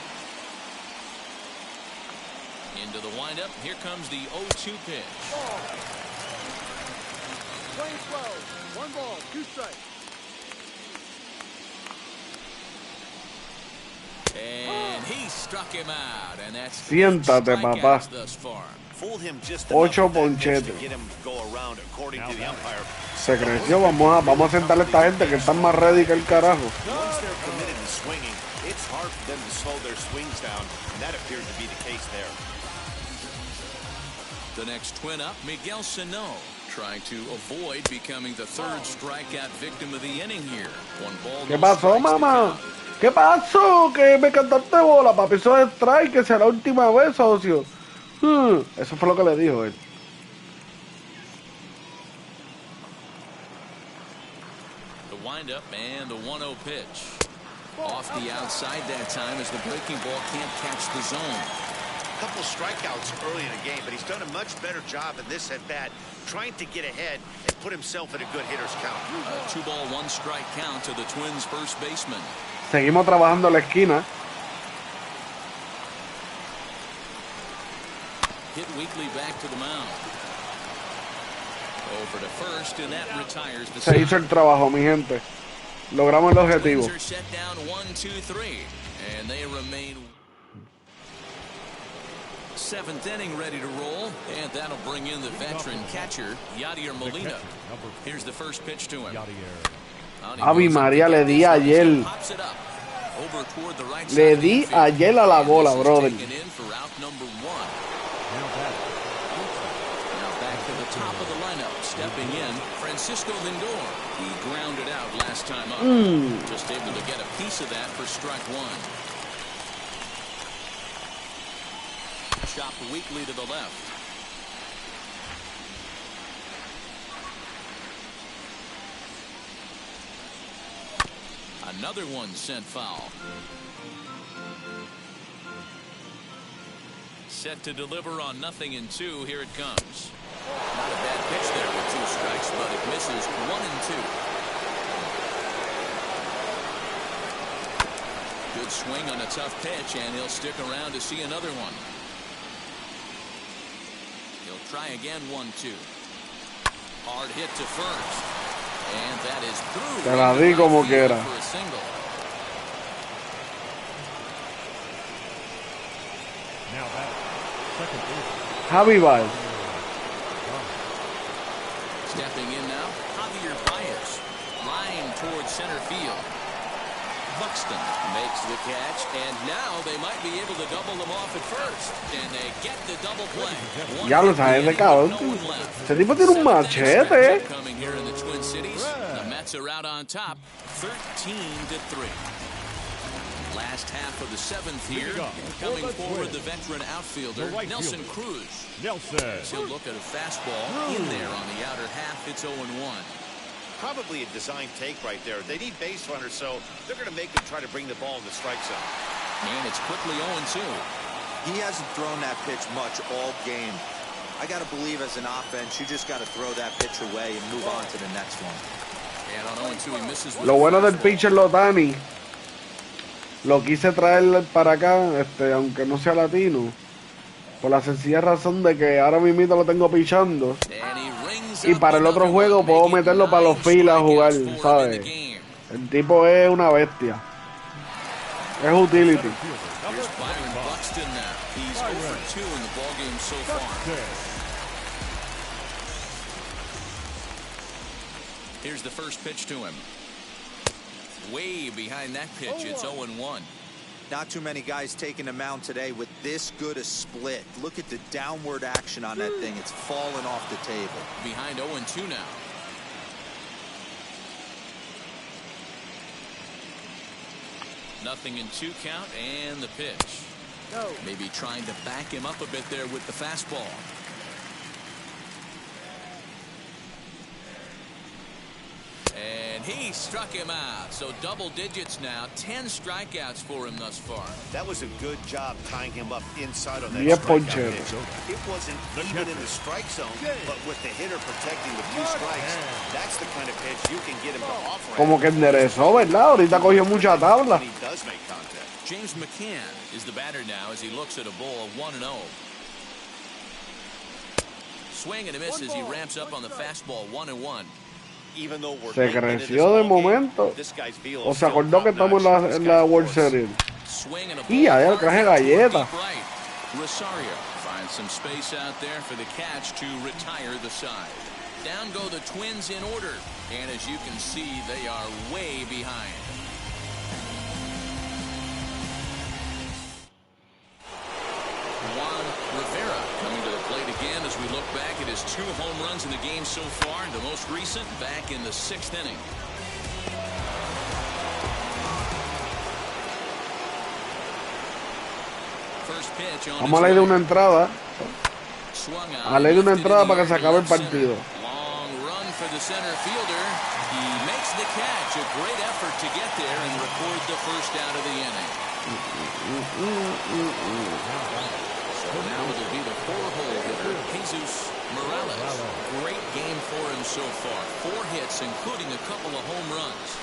Into the windup. Here comes the 0-2 pitch. Playing slow. 1 ball, 2 strikes. And he struck him out. And that's Siéntate, papá. thus far. Fooled him just 8 enough ponchetes. to get him go around, according to the umpire. Se creció, vamos a sentarle a esta gente que están más ready que el carajo. Once they're committed to swinging, it's hard for them to slow their swings down, and that appears to be the case there. The next twin up, Miguel Sano, trying to avoid becoming the third strikeout victim of the inning here. One ball, ¿Qué no pasó, strikes to mamá? count. ¿Qué pasó? Que me cantaste bola, papi. Eso es strike, que será la última vez, socio. Eso fue lo que le dijo él. The windup and the 1-0 pitch. Off the outside that time as the breaking ball can't catch the zone. A couple strikeouts early in the game, but he's done a much better job in this at-bat, trying to get ahead and put himself in a good hitter's count. A 2-ball, 1-strike count to the Twins' first baseman. Seguimos trabajando la esquina. Hit weakly back to the mound. Over to first, and that retires the Se hizo el trabajo, mi gente. Logramos el objetivo. Twins are set down 1-2-3, and they remain. Seventh inning ready to roll, and that'll bring in the veteran catcher, Yadier Molina. Here's the first pitch to him. Ave María, le di ayer. Le di ayer a la bola, brother. Now back to the top of the lineup, stepping in, Francisco Lindor. He grounded out last time up. Just able to get a piece of that for strike one. Chopped weakly to the left. Another one sent foul. Set to deliver on 0-2. Here it comes. Not a bad pitch there with 2 strikes, but it misses 1-2. Good swing on a tough pitch, and he'll stick around to see another one. He'll try again, 1-2. Hard hit to first. And that is through. Te la di como quiera. For a single. Now that second base. Javi Baez. Stepping in now, Javier Baez. Line towards center field. Buxton makes the catch, and now they might be able to double them off at first. And they get the double play. Ya lo sabes de cabrón. Ese tipo tiene un machete. Coming here in the Twin Cities, the Mets are out on top, 13-3. Last half of the 7th here, coming forward the veteran outfielder, Nelson Cruz. Nelson. He'll look at a fastball in there on the outer half. It's 0-1. Probably a design take right there. They need base runners, so they're going to make them try to bring the ball in the strike zone. And it's quickly 0-2. He hasn't thrown that pitch much all game. I got to believe as an offense, you just got to throw that pitch away and move on to the next one. And on 0-2, he misses. Lo bueno del pitcher Lotani, lo quise traer para acá, aunque no sea latino, por la sencilla razón de que ahora mismo lo tengo pichando. Y para el otro juego puedo meterlo para los filas a jugar, ¿sabes? El tipo es una bestia. Es utility. Here's Byron Buxton now. He's 0 for 2 in the ballgame so far. Here's the first pitch to him. Way behind that pitch, it's 0-1. Not too many guys taking the mound today with this good a split. Look at the downward action on that thing. It's falling off the table. Behind 0-2 now. Nothing in 2 count, and the pitch. Maybe trying to back him up a bit there with the fastball. And he struck him out. So double digits now. 10 strikeouts for him thus far. That was a good job tying him up inside on that Bien strikeout ponchero. pitch. It wasn't even in the strike zone, but with the hitter protecting with 2 strikes, that's the kind of pitch you can get him to offer. Como que enderezó, ¿verdad? Ahorita cogió mucha tabla. When he does make contact. James McCann is the batter now as he looks at a ball of 1-0. Swing and a miss as he ramps up on the fastball. 1-1. Se creció de momento. O se acordó que estamos en la World Series. Y a ver, traje galleta. Rosario finds some space out there for the catch to retire the side. Down go the Twins in order. And as you can see, they are way behind. Juan Rivera Coming to the plate again as we look back at his 2 home runs in the game so far, and the most recent back in the 6th inning. First pitch on Vamos a leerle una entrada. A leerle una entrada para que se acabe el partido. Long run for the center fielder. He makes the catch. A great effort to get there and record the first out of the inning. So now it'll be the 4-hole hitter, Jesus Morales. Great game for him so far. 4 hits, including a couple of home runs.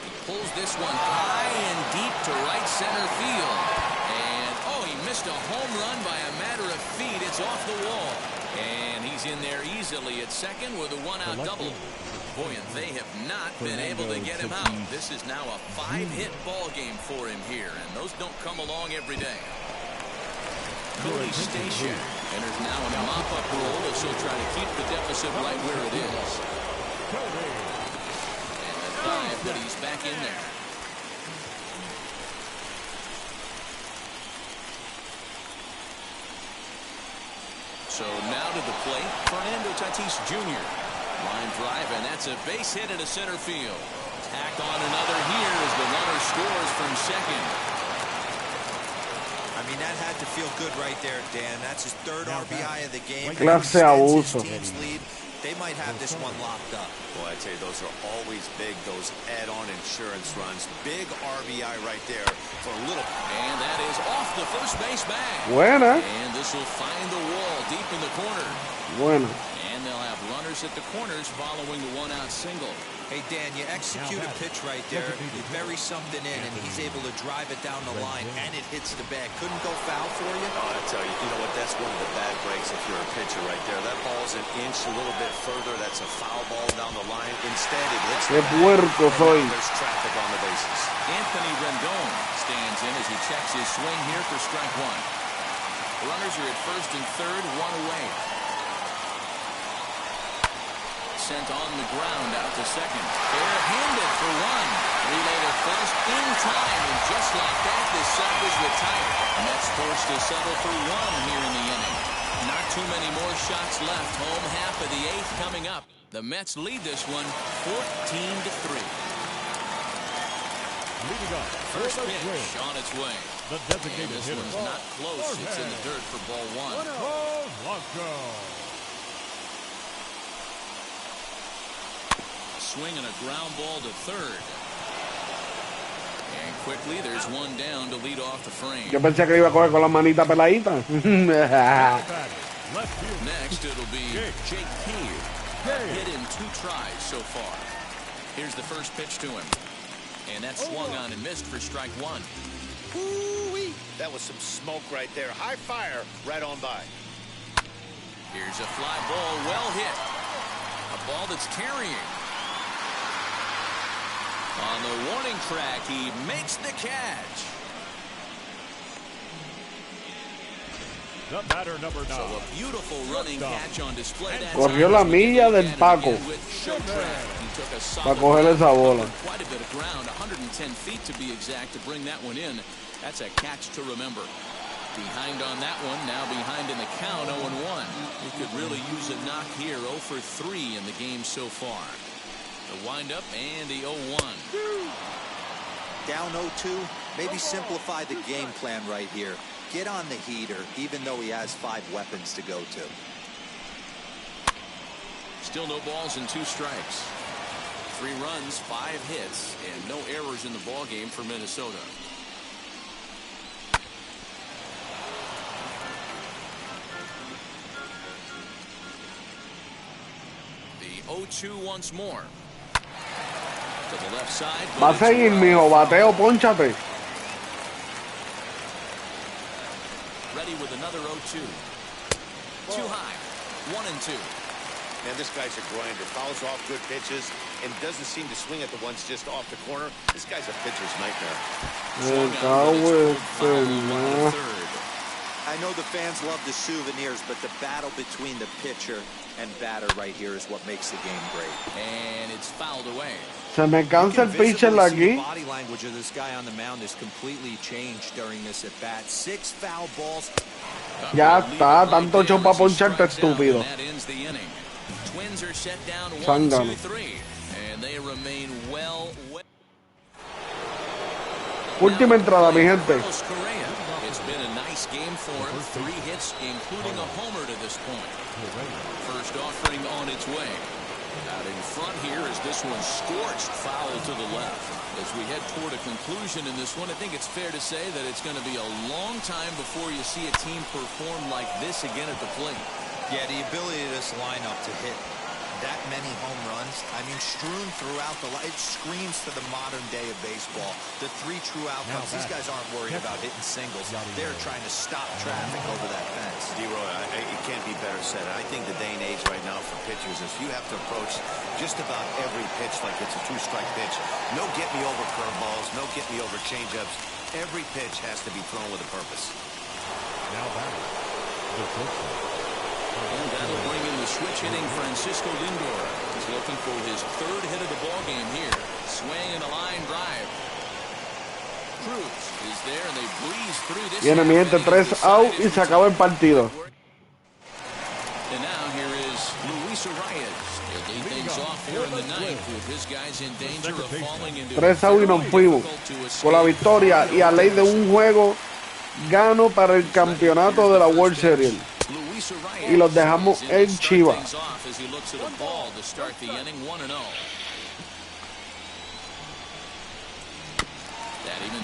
He pulls this one high and deep to right center field. And, oh, he missed a home run by a matter of feet. It's off the wall. And he's in there easily at second with a 1-out double. Boy, and they have not been able to get him out. This is now a 5-hit ball game for him here, and those don't come along every day. Cody Stashak enters now in a mop-up role as he'll try to keep the deficit right where it is. And the dive, but he's back in there. So now to the plate, Fernando Tatis Jr. Line drive, and that's a base hit into center field. Tack on another here as the runner scores from second. I mean, that had to feel good right there, Dan. That's his 3rd RBI of the game. Clase abuso. Team's lead. They might have this one locked up. Boy, I tell you, those are always big, those add-on insurance runs. Big RBI right there for a little. And that is off the first base bag. Buena. And this will find the wall deep in the corner. Buena. And they'll have runners at the corners following the 1-out single. Hey, Dan, you execute a pitch right there. You bury something in, and he's able to drive it down the line, and it hits the bag. Couldn't go foul for you? Oh, I tell you, you know what? That's one of the bad breaks if you're a pitcher right there. That ball's an inch a little bit further. That's a foul ball down the line. Instead, it hits the bag. There's traffic on the bases. Anthony Rendon stands in as he checks his swing here for strike 1. Runners are at first and third, 1 away. Sent on the ground out to second. Bare-handed for 1. Relay to first in time, and just like that, this side is retired. Mets forced to settle for 1 here in the inning. Not too many more shots left. Home half of the 8th coming up. The Mets lead this one 14-3. Leading up, First pitch on its way. the designated And this hitter. one's not close. It's in the dirt for ball 1. Blanco. Swing and a ground ball to third. And quickly, there's 1 down to lead off the frame. Yo pensé que iba a coger con la manita peladita. Left field. Next, it'll be Jake Cave. Hit in 2 tries so far. Here's the first pitch to him. And that's swung on and missed for strike 1. Ooh-wee. That was some smoke right there. High fire right on by. Here's a fly ball, well hit. A ball that's carrying. On the warning track, he makes the catch. The batter number 9. So a beautiful running catch on display. Corrió la milla del Paco para coger esa bola. Quite a bit of ground, 110 feet to be exact, to bring that one in. That's a catch to remember. Behind on that one, now behind in the count, 0-1. He could really use a knock here, 0 for 3 in the game so far. The windup and the 0-1. Down 0-2, maybe simplify the game plan right here. Get on the heater, even though he has 5 weapons to go to. Still no balls and 2 strikes. 3 runs, 5 hits, and no errors in the ball game for Minnesota. The 0-2 once more. To the left side. Va a seguir, mijo. Bateo, ponchate. Ready with another 0-2. Too high. 1-2. Man, this guy's a grinder. Fouls off good pitches and doesn't seem to swing at the ones just off the corner. This guy's a pitcher's nightmare. Me cago en I know know the fans love the souvenirs, but the battle between the pitcher and batter right here is what makes the game great. And it's fouled away. Se me cansa el pitcher aquí. The body language of this guy on the mound is completely changed during this at bat. 6 foul balls. Ya está, tanto show para poncharte, estúpido. Twins are set down 1-2-3, and they remain well. Última entrada, mi gente. It's been a nice game for him. 3 hits, including a homer to this point. First offering on its way. Out in front here as this one scorched foul to the left. As we head toward a conclusion in this one, I think it's fair to say that it's going to be a long time before you see a team perform like this again at the plate. Yeah, the ability of this lineup to hit that many home runs, I mean, strewn throughout the line, it screams to the modern day of baseball. The 3 true outcomes, these guys aren't worried about hitting singles. They're trying to stop traffic over that fence. D-Roy, it can't be better said. I think the day and age right now for pitchers is you have to approach just about every pitch like it's a 2-strike pitch. No get-me-over curveballs, no get-me-over changeups. Every pitch has to be thrown with a purpose. Now batting, the pitcher. And that'll bring in the switch hitting Francisco Lindor. He's looking for his 3rd hit of the ball game here. Swing and a line drive. Cruz is there and they breeze through this. Viene mi gente, 3 out y se acaba el partido. And now here is Luis Arias. He'll lead things off here in the 9th with his guys in danger of falling into 3 out y nos fuimos con la victoria y a ley de un juego gano para el campeonato de la World Series. Y los dejamos en Chiva.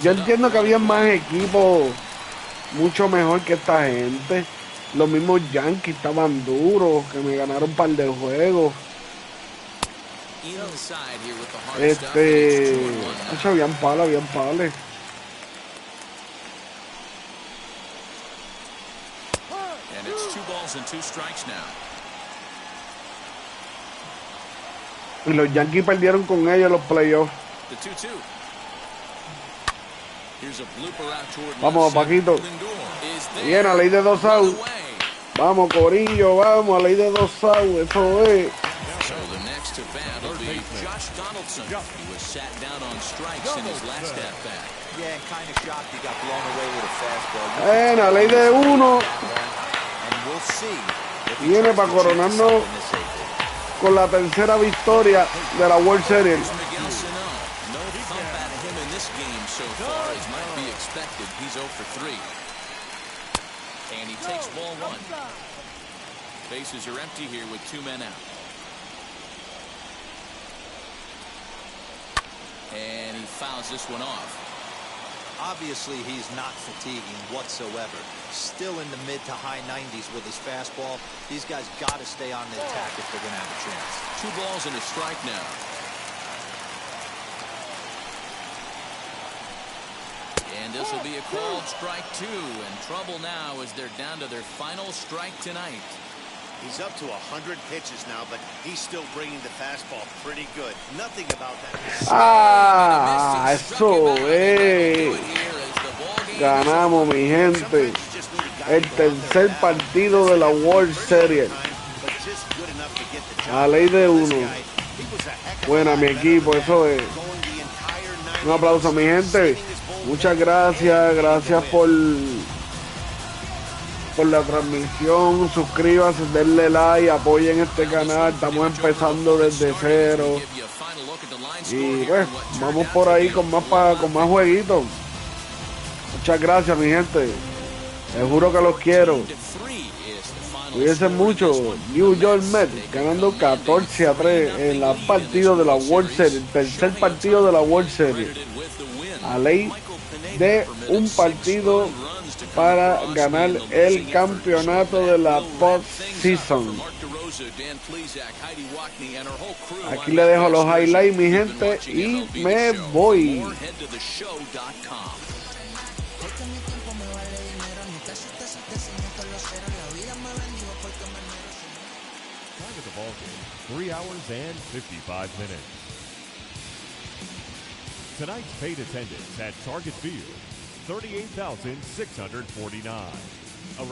Yo entiendo que había más equipos mucho mejor que esta gente. Los mismos Yankees estaban duros, que me ganaron un par de juegos. Habían pales. And it's 2 balls and 2 strikes now. Y los Yankees perdieron con ellos los playoffs. The 2-2. Here's a blooper out toward vamos, Paquito. Bien, a ley de 2 outs. Vamos, Corillo, vamos, a ley de 2 outs. Eso es. So the next to bat will be Josh Donaldson. He was sat down on strikes in his last at bat. Yeah, kind of shocked he got blown away with a fastball. Bien, a ley de 1. Viene para coronarnos con la 3ª victoria de la World Series. No thump out of him in this game so far as might be expected. He's 0 for 3. And he takes ball 1. Bases are empty here with 2 men out. And he fouls this one off. Obviously, he's not fatiguing whatsoever. Still in the mid to high 90s with his fastball. These guys got to stay on the attack if they're going to have a chance. 2 balls and a strike now. And this will be a called strike 2. And trouble now as they're down to their final strike tonight. He's up to 100 pitches now, but he's still bringing the fastball pretty good. Nothing about that. Eso es. Ganamos, mi gente. El 3er partido de la World Series. A ley de 1. Buena, mi equipo, eso es. Un aplauso a mi gente. Muchas gracias. Gracias por la transmisión. Suscríbanse, denle like, apoyen este canal. Estamos empezando desde cero. Y pues, vamos por ahí con más jueguitos. Muchas gracias, mi gente. Les juro que los quiero. Cuídense mucho. New York Mets ganando 14-3 en la partido de la World Series. El 3er partido de la World Series. A ley de un partido para ganar el campeonato de la postseason. Aquí le dejo los highlights, mi gente, y me voy. Time of the ball game, 3 hours and 55 minutes. Tonight's paid attendance at Target Field, 38,649.